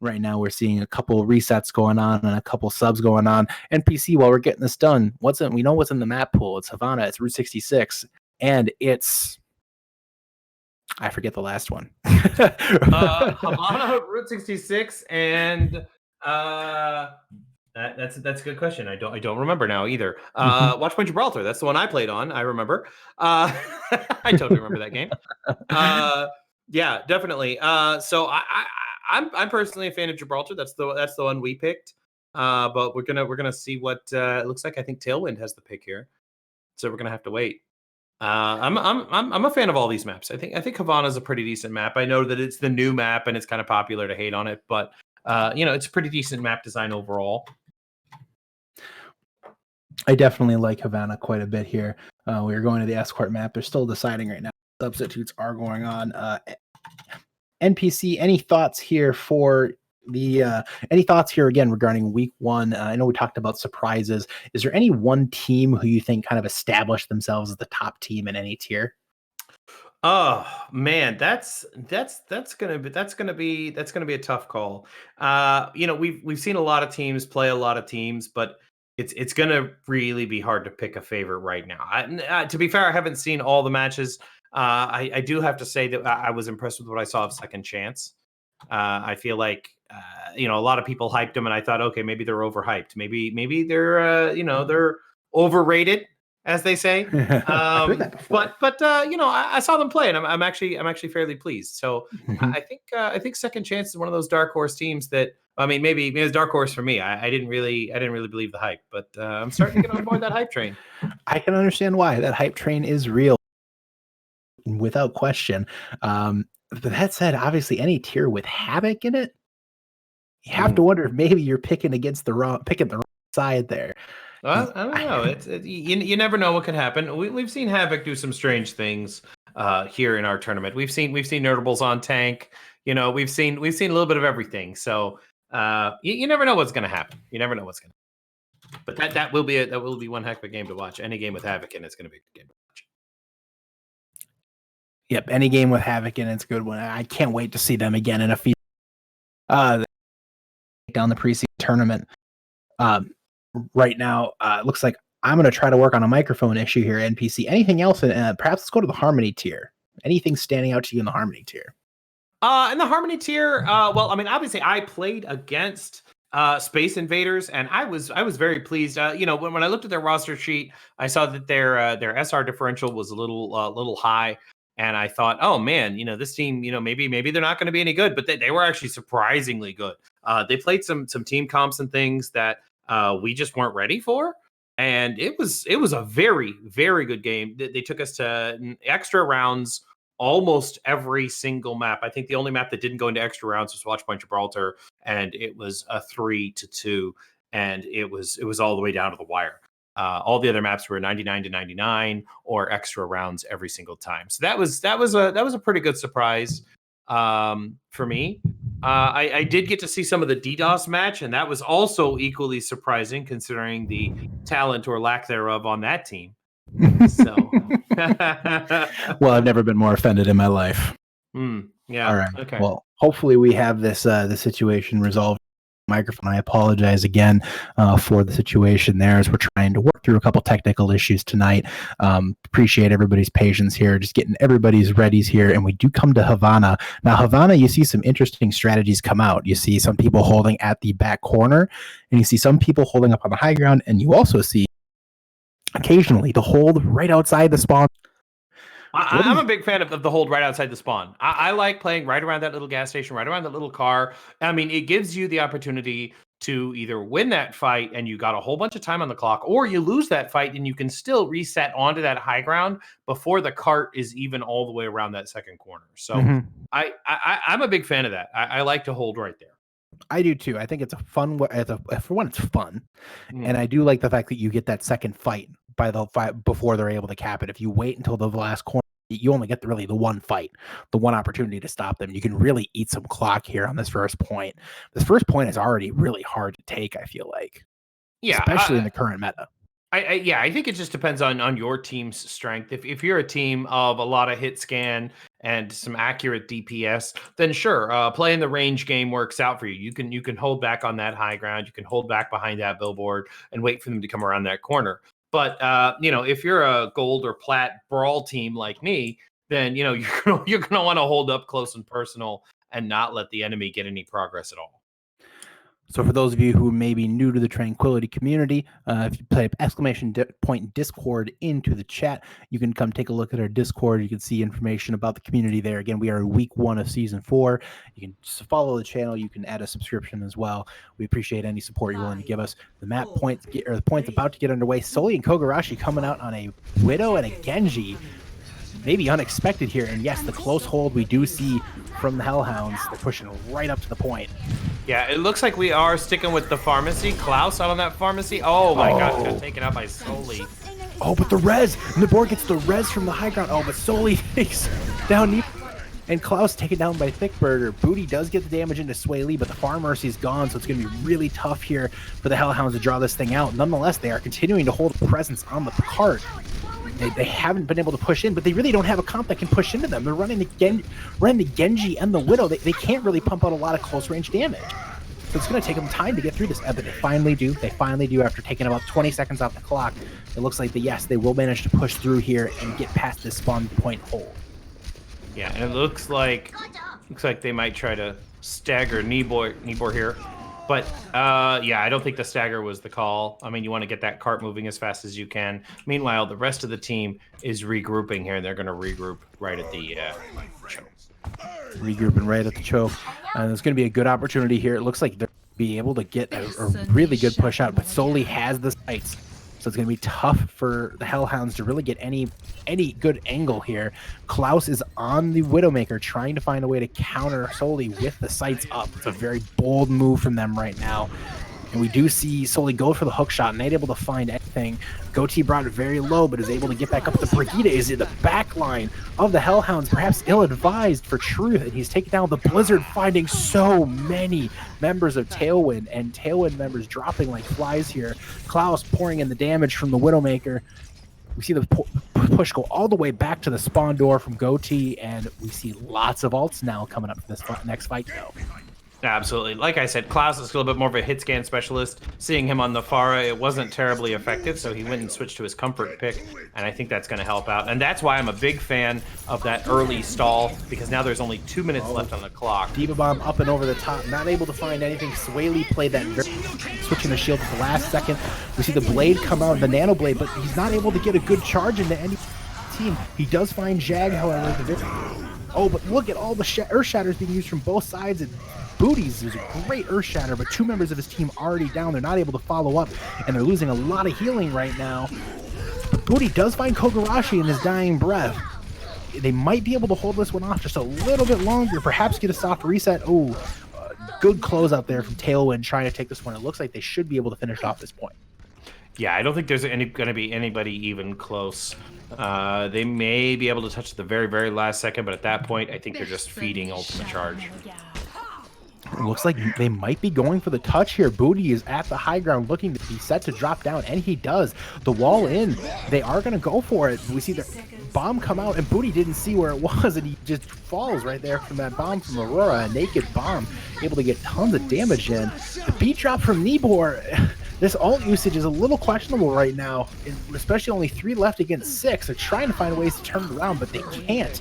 Right now we're seeing a couple resets going on and a couple subs going on. NPC, while we're getting this done, we know what's in the map pool. It's Havana, it's Route 66, and it's I forget the last one. Havana, Route 66, and that's a good question. I don't remember now either. Watchpoint Gibraltar. That's the one I played on. I remember. I totally remember that game. Yeah, definitely. So I'm personally a fan of Gibraltar. That's the one we picked. But we're gonna see what it looks like. I think Tailwind has the pick here, so we're gonna have to wait. I'm a fan of all these maps. I think Havana is a pretty decent map. I know that it's the new map and it's kind of popular to hate on it, but it's a pretty decent map design overall. I definitely like Havana quite a bit here. We're going to the escort map. They're still deciding right now. Substitutes are going on. NPC, any thoughts here for any thoughts here again regarding week 1? I know we talked about surprises. Is there any one team who you think kind of established themselves as the top team in any tier? Oh man, that's gonna be a tough call. We've seen a lot of teams play a lot of teams, but it's gonna really be hard to pick a favorite right now. To be fair, I haven't seen all the matches. I do have to say that I was impressed with what I saw of Second Chance. I feel like a lot of people hyped them, and I thought, okay, maybe they're overhyped. Maybe they're they're overrated, as they say. But I saw them play, and I'm actually fairly pleased. So I think Second Chance is one of those dark horse teams that, I mean, maybe it's dark horse for me. I didn't really believe the hype, but I'm starting to get on board that hype train. I can understand why that hype train is real, without question. But that said, obviously, any tier with Havoc in it, you have to wonder if maybe you're picking the wrong side there. Well, I don't know. You never know what can happen. We've seen Havoc do some strange things here in our tournament. We've seen notables on tank. We've seen a little bit of everything. So you never know what's going to happen. You never know what's going to happen. But that will be one heck of a game to watch. Any game with Havoc in it's going to be a good game to watch. Yep, any game with Havoc in it's a good one. I can't wait to see them again in a few down the preseason tournament. Right now, it looks like I'm going to try to work on a microphone issue here, NPC. Anything else? Perhaps let's go to the Harmony tier. Anything standing out to you in the Harmony tier? In the Harmony tier, well, I mean, obviously, I played against Space Invaders, and I was very pleased. When I looked at their roster sheet, I saw that their SR differential was a little high. And I thought, oh man, this team, maybe they're not going to be any good, but they were actually surprisingly good. They played some team comps and things that we just weren't ready for, and it was a very, very good game. They took us to extra rounds almost every single map. I think the only map that didn't go into extra rounds was Watchpoint Gibraltar, and it was a 3-2, and it was all the way down to the wire. All the other maps were 99-99 or extra rounds every single time. So that was a pretty good surprise for me. I did get to see some of the DDoS match, and that was also equally surprising considering the talent or lack thereof on that team. So, well, I've never been more offended in my life. Yeah. All right. Okay. Well, hopefully we have this situation resolved. Microphone. I apologize again for the situation there, as we're trying to work through a couple technical issues tonight. Appreciate everybody's patience here, just getting everybody's readies here. And we do come to Havana. Now, Havana, you see some interesting strategies come out. You see some people holding at the back corner, and you see some people holding up on the high ground, and you also see occasionally the hold right outside the spawn. I'm a big fan of the hold right outside the spawn. I like playing right around that little gas station, right around that little car. I mean, it gives you the opportunity to either win that fight and you got a whole bunch of time on the clock, or you lose that fight and you can still reset onto that high ground before the cart is even all the way around that second corner. So I'm a big fan of that. I like to hold right there. I do too. I think it's a fun. For one, it's fun, and I do like the fact that you get that second fight before they're able to cap it. If you wait until the last corner you only get really the one fight, the one opportunity to stop them. You can really eat some clock here on this first point. This first point is already really hard to take, I feel like, especially in the current meta. I think it just depends on your team's strength. If you're a team of a lot of hit scan and some accurate DPS, then sure, playing the range game works out for you. You can hold back on that high ground. You can hold back behind that billboard and wait for them to come around that corner. But if you're a gold or plat brawl team like me, then you're gonna want to hold up close and personal and not let the enemy get any progress at all. So for those of you who may be new to the Tranquility community, if you type !point Discord into the chat, you can come take a look at our Discord. You can see information about the community there. Again, we are in week 1 of season 4. You can just follow the channel. You can add a subscription as well. We appreciate any support you're willing to give us. The the point's about to get underway. Soli and Kogarashi coming out on a Widow and a Genji. Maybe unexpected here, and yes, the close hold we do see from the Hellhounds. They're pushing right up to the point. Yeah, it looks like we are sticking with the pharmacy. Klaus out on that pharmacy. Oh my gosh, got taken out by Soli. Oh, but the res, and the board gets the res from the high ground. Oh, but Soli takes down and Klaus taken down by Thickburger. Booty does get the damage into Sway Lee, but the Farm Mercy's gone, so it's going to be really tough here for the Hellhounds to draw this thing out. Nonetheless, they are continuing to hold a presence on the cart. They haven't been able to push in, but they really don't have a comp that can push into them. They're running the Genji and the Widow. They can't really pump out a lot of close range damage. So it's going to take them time to get through this. But they finally do. They finally do after taking about 20 seconds off the clock. It looks like they will manage to push through here and get past this spawn point hold. Yeah, and it looks like they might try to stagger Nibor here. But, I don't think the stagger was the call. I mean, you want to get that cart moving as fast as you can. Meanwhile, the rest of the team is regrouping here. They're going to regroup right at the choke. Regrouping right at the choke. And there's going to be a good opportunity here. It looks like they're going to be able to get a really good push out, but Soli has the sights. So it's going to be tough for the Hellhounds to really get any good angle here. Klaus is on the Widowmaker trying to find a way to counter Soli with the sights up. It's a very bold move from them right now. And we do see Soli go for the hook shot and ain't able to find anything. Goatee brought it very low, but is able to get back up. The Brigida is in the back line of the Hellhounds, perhaps ill-advised for truth, and he's taken down the Blizzard, finding so many members of Tailwind, and Tailwind members dropping like flies here. Klaus pouring in the damage from the Widowmaker. We see the push go all the way back to the spawn door from Goatee, and we see lots of ults now coming up for this next fight, though. Absolutely. Like I said, Klaus is still a bit more of a hit scan specialist. Seeing him on the Pharah, it wasn't terribly effective, so he went and switched to his comfort pick, and I think that's going to help out. And that's why I'm a big fan of that early stall, because now there's only 2 minutes left on the clock. Diva Bomb up and over the top, not able to find anything. Sway Lee played that switching the shield at the last second. We see the blade come out, the nano blade, but he's not able to get a good charge into any team. He does find Jag, however. Oh, but look at all the Earth Shatters being used from both sides. And Booties, there's a great Earth Shatter, but 2 members of his team already down. They're not able to follow up, and they're losing a lot of healing right now. But Booty does find Kogarashi in his dying breath. They might be able to hold this one off just a little bit longer, perhaps get a soft reset. Oh, good close out there from Tailwind trying to take this one. It looks like they should be able to finish off this point. Yeah, I don't think there's going to be anybody even close. They may be able to touch the very, very last second, but at that point, I think they're just feeding Ultimate Charge. It looks like they might be going for the touch here. Booty is at the high ground looking to be set to drop down, and he does. The wall in. They are going to go for it. We see the bomb come out, and Booty didn't see where it was, and he just falls right there from that bomb from Aurora. A naked bomb, able to get tons of damage in. The beat drop from Nibor. This ult usage is a little questionable right now, especially only 3 left against 6. They're trying to find ways to turn it around, but they can't.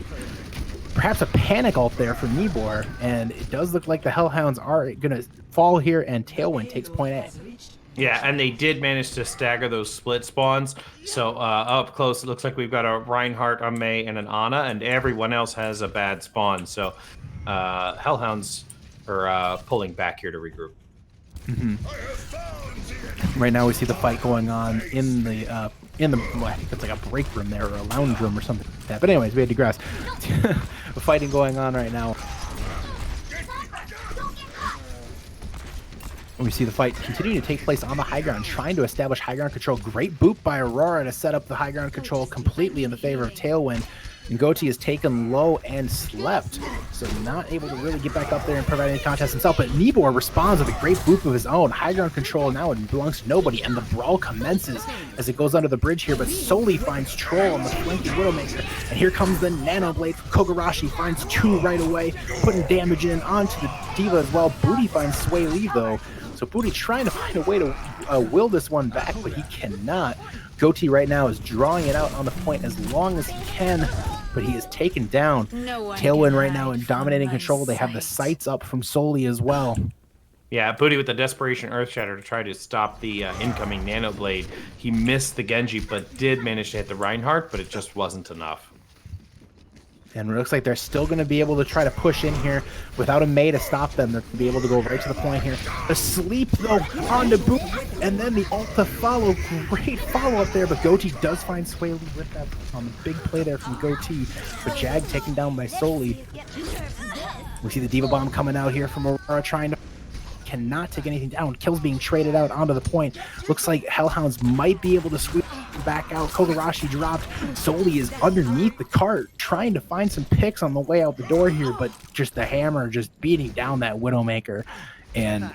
Perhaps a panic ult there from Nibor, and it does look like the Hellhounds are going to fall here, and Tailwind takes point A. Yeah, and they did manage to stagger those split spawns. So up close, it looks like we've got a Reinhardt, a Mei, and an Ana, and everyone else has a bad spawn. So Hellhounds are pulling back here to regroup. Mm-hmm. Right now we see the fight going on in the well, I think it's like a break room there, or a lounge room or something like that. But anyways, we had digress. Fighting going on right now. We see the fight continuing to take place on the high ground, trying to establish high ground control. Great boot by Aurora to set up the high ground control completely in the favor of Tailwind. And Goatee is taken low and slept, so not able to really get back up there and provide any contest himself. But Nibor responds with a great boop of his own. High ground control now it belongs to nobody, and the brawl commences as it goes under the bridge here. But Soli finds Troll on the flanking Widowmaker, and here comes the Nano Blade. Kogarashi finds 2 right away, putting damage in onto the Diva as well. Booty finds Sway Lee though, so Booty trying to find a way to will this one back, but he cannot. Goatee right now is drawing it out on the point as long as he can, but he is taken down. Tailwind right now in dominating control. They have the sights up from Soli as well. Yeah, Booty with the Desperation Earthshatter to try to stop the incoming Nano Blade. He missed the Genji, but did manage to hit the Reinhardt, but it just wasn't enough. And it looks like they're still going to be able to try to push in here without a Mei to stop them. They're going to be able to go right to the point here. The sleep, though, on the boot, and then the ult to follow. Great follow-up there, but Goatee does find Sway Lee with that on the big play there from Goatee. But Jag taken down by Soli. We see the Diva Bomb coming out here from Aurora, trying to cannot take anything down. Kills being traded out onto the point. Looks like Hellhounds might be able to sweep back out. Kogarashi dropped. Soli is underneath the cart trying to find some picks on the way out the door here, but just the hammer just beating down that Widowmaker. And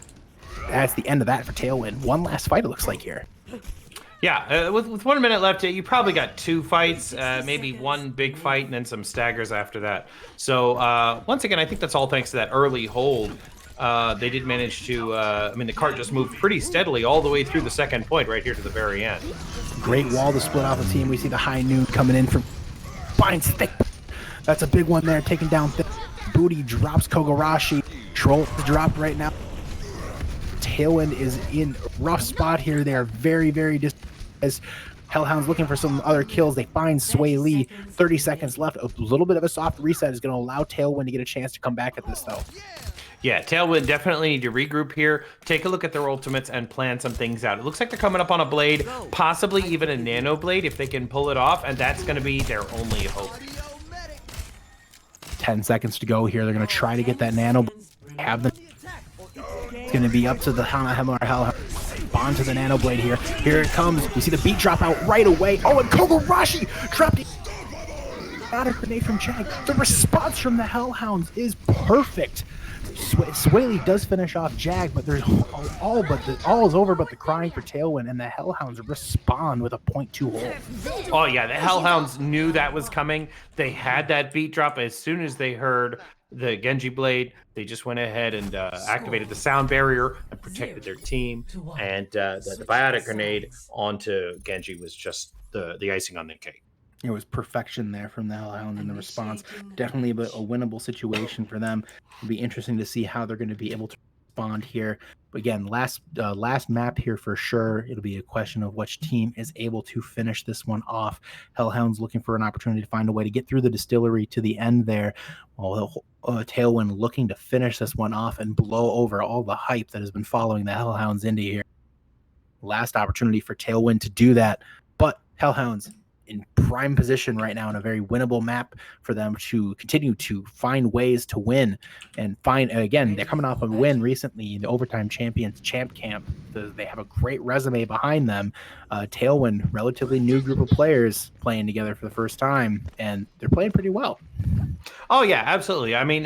that's the end of that for Tailwind. One last fight it looks like here. Yeah, with 1 minute left, you probably got 2 fights, maybe 1 big fight, and then some staggers after that. So once again, I think that's all thanks to that early hold. They did manage to, I mean, the cart just moved pretty steadily all the way through the second point right here to the very end. Great wall to split off the team. We see the High Noon coming in from Binds Thick. That's a big one there, taking down Thick. Booty drops Kogarashi. Troll is dropped right now. Tailwind is in a rough spot here. They are very, very as Hellhounds looking for some other kills. They find Sway Lee. 30 seconds left. A little bit of a soft reset is going to allow Tailwind to get a chance to come back at this, though. Yeah, Tailwind definitely need to regroup here, take a look at their ultimates, and plan some things out. It looks like they're coming up on a blade, possibly even a Nano Blade if they can pull it off, and that's going to be their only hope. 10 seconds to go here. They're going to try to get that Nano Blade. Have them. It's going to be up to the Hanamura Hellhounds. Bond to the Nano Blade here. Here it comes. We see the beat drop out right away. Oh, and Kogarashi dropped it. Got a grenade from Jag. The response from the Hellhounds is perfect. Sway Lee does finish off Jag, but there's all is over but the crying for Tailwind, and the Hellhounds respond with a .2 hold. Oh yeah, the Hellhounds knew that was coming. They had that beat drop as soon as they heard the Genji Blade. They just went ahead and activated the sound barrier and protected their team. And the biotic grenade onto Genji was just the icing on the cake. It was perfection there from the Hellhounds in the response. Definitely a winnable situation for them. It'll be interesting to see how they're going to be able to respond here. But again, last map here for sure. It'll be a question of which team is able to finish this one off. Hellhounds looking for an opportunity to find a way to get through the distillery to the end there, while Tailwind looking to finish this one off and blow over all the hype that has been following the Hellhounds into here. Last opportunity for Tailwind to do that, but Hellhounds in prime position right now in a very winnable map for them to continue to find ways to win and find, again, they're coming off a win recently in the Overtime Champions Champ Camp. They have a great resume behind them. Tailwind, relatively new group of players playing together for the first time, and they're playing pretty well. Oh yeah, absolutely. I mean,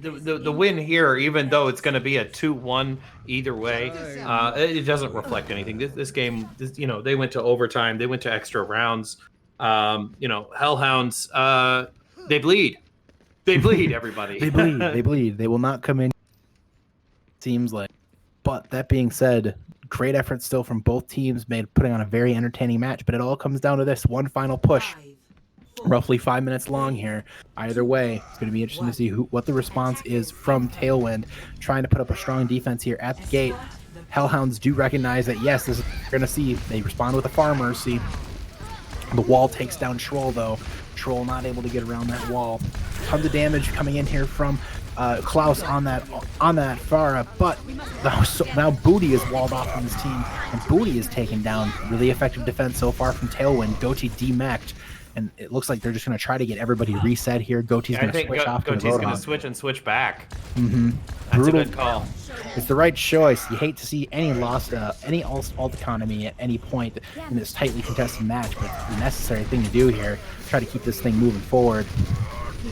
the win here, even though it's going to be a 2-1 either way, it doesn't reflect anything. This game, they went to overtime, they went to extra rounds. Hellhounds, they bleed. They bleed, everybody. They bleed. They bleed. They will not come in, seems like. But that being said, great effort still from both teams, putting on a very entertaining match. But it all comes down to this one final push. Roughly 5 minutes long here. Either way, it's going to be interesting to see what the response is from Tailwind, trying to put up a strong defense here at the gate. Hellhounds do recognize that, yes, this is going to see. They respond with a farmer. See, the wall takes down Troll, though. Troll not able to get around that wall. Tons of damage coming in here from Klaus on that Farah, but now Booty is walled off from his team, and Booty is taken down. Really effective defense so far from Tailwind. Goatee demeched. and it looks like they're just going to try to get everybody reset here. Goatee's going to switch off to the Goatee's going to Roadhog. switch and switch back. That's Brutal. a good call. It's the right choice. You hate to see any lost, any alt economy at any point in this tightly contested match, but it's the necessary thing to do here. Try to keep this thing moving forward.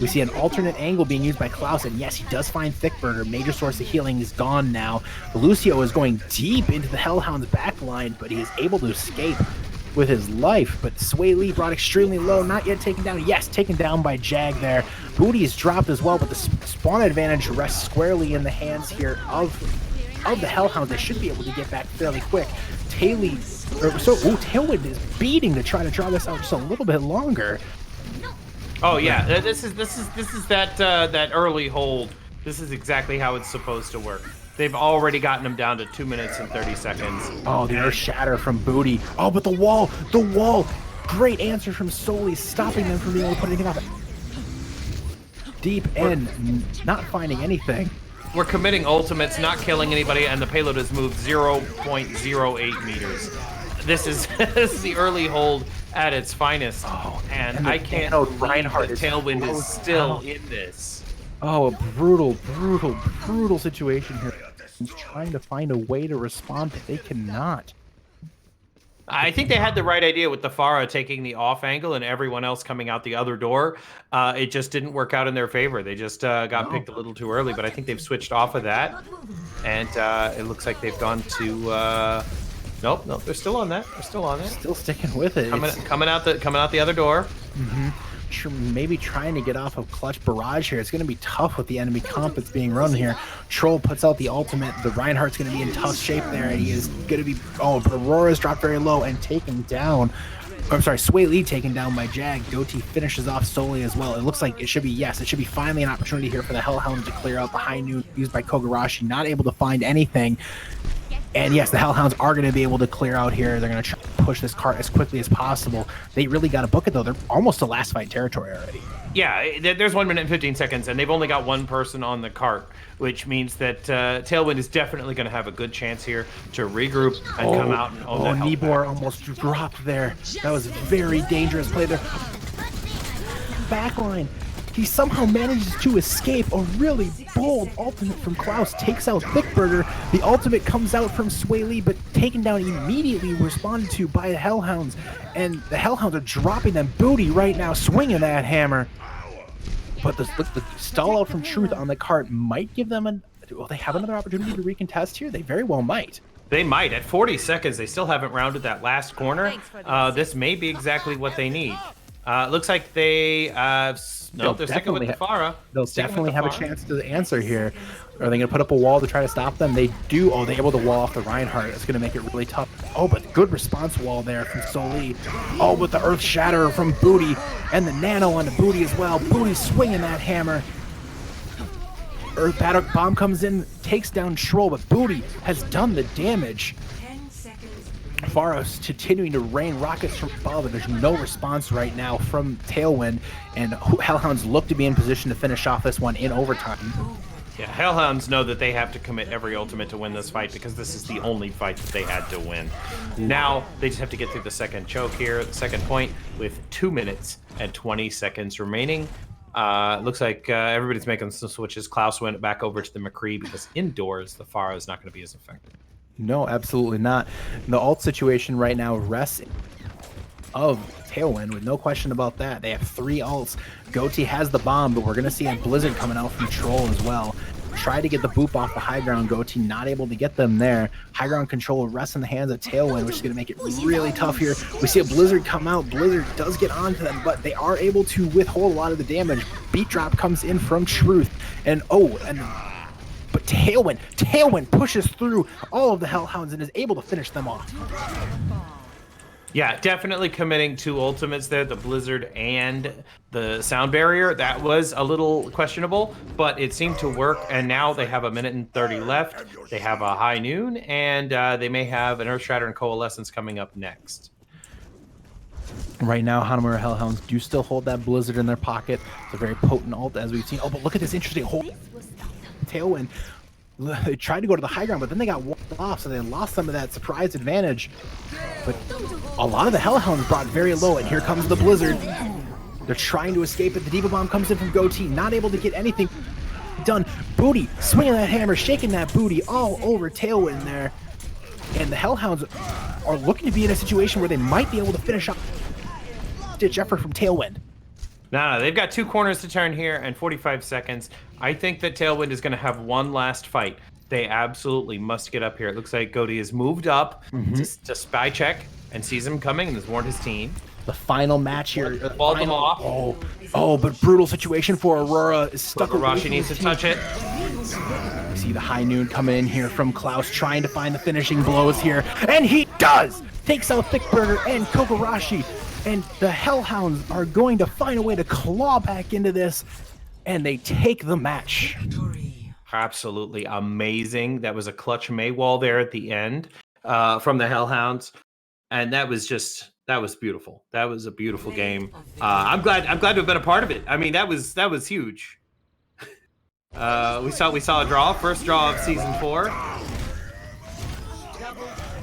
We see an alternate angle being used by Klaus, and yes, he does find Thickburger. Major source of healing is gone now. Lucio is going deep into the Hellhound's backline, but he is able to escape with his life. But Sway Lee brought extremely low, not yet taken down. Yes, taken down by Jag there. Booty is dropped as well, but the spawn advantage rests squarely in the hands here of the Hellhounds. They should be able to get back fairly quick. Tailwind is beating to try to draw this out just a little bit longer. Oh yeah, this is that early hold. This is exactly how it's supposed to work. They've already gotten him down to 2 minutes and 30 seconds. Oh, the Earth Shatter from Booty. Oh, but the wall. Great answer from Soli, stopping them from being able to put anything off. Deep in, not finding anything. We're committing ultimates, not killing anybody, and the payload has moved 0.08 meters. This is the early hold at its finest. Oh, and I can't believe Reinhardt that Tailwind is still in this. Oh, a brutal situation here. He's trying to find a way to respond, but they cannot. I think they had the right idea with the Pharah taking the off angle and everyone else coming out the other door. It just didn't work out in their favor. They just got picked a little too early, but I think they've switched off of that. And it looks like they've gone to... Nope, they're still on that. They're still on it. Still sticking with it. Coming out the other door. Maybe trying to get off of Clutch Barrage here. It's going to be tough with the enemy comp that's being run here. Troll puts out the ultimate. The Reinhardt's going to be in tough shape there, and he is going to be... Oh, but Aurora's dropped very low and taken down. I'm sorry, Sway Lee taken down by Jag. Goatee finishes off Soli as well. It looks like it should be, yes, it should be finally an opportunity here for the Hellhounds to clear out the high noon used by Kogarashi. Not able to find anything. And yes, the Hellhounds are going to be able to clear out here. They're going to try to push this cart as quickly as possible. They really got to book it, though. They're almost to last fight territory already. Yeah, there's 1 minute and 15 seconds, and they've only got one person on the cart, which means that Tailwind is definitely going to have a good chance here to regroup and come out and own that Nibor almost dropped there. That was a very dangerous play there. Backline. He somehow manages to escape. A really bold ultimate from Klaus takes out Thickburger. The ultimate comes out from Sway Lee, but taken down immediately, responded to by the Hellhounds. And the Hellhounds are dropping them. Booty right now, swinging that hammer. But the stall out from Truth on the cart might give them will they have another opportunity to recontest here? They very well might. They might. At 40 seconds, they still haven't rounded that last corner. This may be exactly what they need. Looks like they... No, they're sticking with the Pharah. They'll definitely have a chance to answer here. Are they going to put up a wall to try to stop them? They do. Oh, they're able to wall off the Reinhardt. It's going to make it really tough. Oh, but good response wall there from Soli. Oh, with the Earth Shatter from Booty. And the Nano on the Booty as well. Booty swinging that hammer. Earth Battle Bomb comes in, takes down Troll, but Booty has done the damage. Pharah's continuing to rain rockets from above, and there's no response right now from Tailwind, and Hellhounds look to be in position to finish off this one in overtime. Yeah, Hellhounds know that they have to commit every ultimate to win this fight because this is the only fight that they had to win. Now, they just have to get through the second choke here, the second point, with 2 minutes and 20 seconds remaining. Looks like everybody's making some switches. Klaus went back over to the McCree because indoors, the Pharah is not going to be as effective. No, absolutely not. The ult situation right now rests of Tailwind, with no question about that. They have 3 ults. Goatee has the bomb, but we're going to see a Blizzard coming out from Troll as well. Try to get the boop off the high ground. Goatee not able to get them there. High ground control rests in the hands of Tailwind, which is going to make it really tough here. We see a Blizzard come out. Blizzard does get onto them, but they are able to withhold a lot of the damage. Beat drop comes in from Truth, and but Tailwind pushes through all of the Hellhounds and is able to finish them off. Yeah, definitely committing 2 ultimates there, the Blizzard and the Sound Barrier. That was a little questionable, but it seemed to work, and now they have 1 minute and 30 left. They have a high noon, and they may have an Earth Shatter and Coalescence coming up next. Right now, Hanamura Hellhounds do still hold that Blizzard in their pocket. It's a very potent ult, as we've seen. Oh, but look at this interesting hold. Tailwind, they tried to go to the high ground, but then they got walled off, so they lost some of that surprise advantage. But a lot of the Hellhounds brought very low, and here comes the Blizzard. They're trying to escape it. The Diva Bomb comes in from Goatee, not able to get anything done. Booty, swinging that hammer, shaking that booty all over Tailwind there. And the Hellhounds are looking to be in a situation where they might be able to finish up ditch effort from Tailwind. No, they've got 2 corners to turn here and 45 seconds. I think that Tailwind is going to have one last fight. They absolutely must get up here. It looks like Goatee has moved up to spy check and sees him coming and has warned his team. The final match here. Balled them off. But brutal situation for Aurora. Is stuck. Rashi needs to touch it. You see the high noon coming in here from Klaus, trying to find the finishing blows here, and he does! Takes out Thickburger and Kogarashi, and the Hellhounds are going to find a way to claw back into this, and they take the match. Absolutely amazing. That was a clutch Maywall there at the end from the Hellhounds, and that was beautiful. That was a beautiful game. I'm glad to have been a part of it. I mean, that was huge. We saw a draw, first draw of season 4.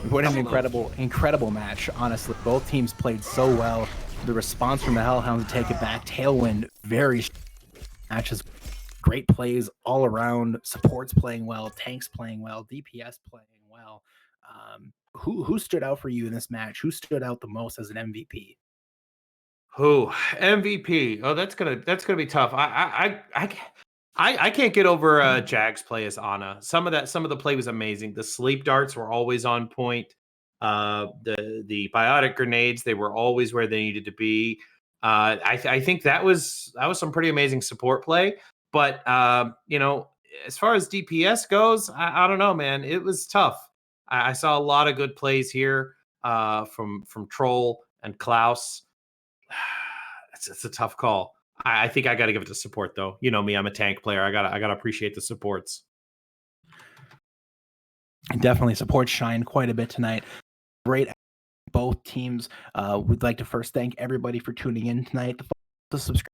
What an incredible match. Honestly, both teams played so well. The response from the Hellhounds to take it back. Tailwind, very matches, great plays all around. Supports playing well, tanks playing well, DPS playing well. Who stood out for you in this match? Who stood out the most as an MVP? Who MVP? Oh, that's gonna be tough. I can't get over Jag's play as Ana. Some of the play was amazing. The sleep darts were always on point. The biotic grenades, they were always where they needed to be. I think that was some pretty amazing support play. But as far as DPS goes, I don't know, man. It was tough. I saw a lot of good plays here from Troll and Klaus. It's a tough call. I think I got to give it to support, though. You know me, I'm a tank player. I gotta appreciate the supports. Definitely, support shined quite a bit tonight. Great, both teams. We'd like to first thank everybody for tuning in tonight. The subscribe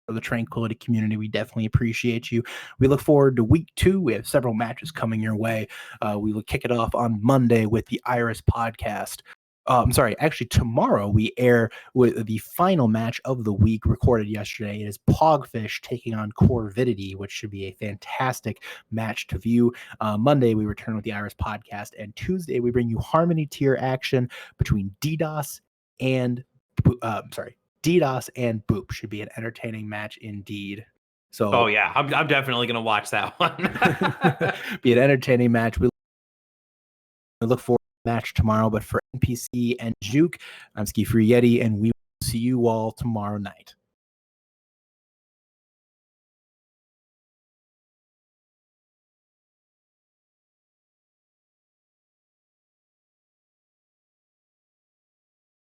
for the Tranquility community. We definitely appreciate you. We look forward to week 2. We have several matches coming your way. We will kick it off on Monday with the Iris podcast. Actually, tomorrow we air with the final match of the week recorded yesterday. It is Pogfish taking on Corvidity, which should be a fantastic match to view. Monday we return with the Iris podcast, and Tuesday we bring you Harmony tier action between DDoS and Boop. Should be an entertaining match indeed. So, oh yeah, I'm definitely gonna watch that one. Be an entertaining match. We look forward match tomorrow, but for NPC and Juke, I'm Ski Free Yeti, and we will see you all tomorrow night.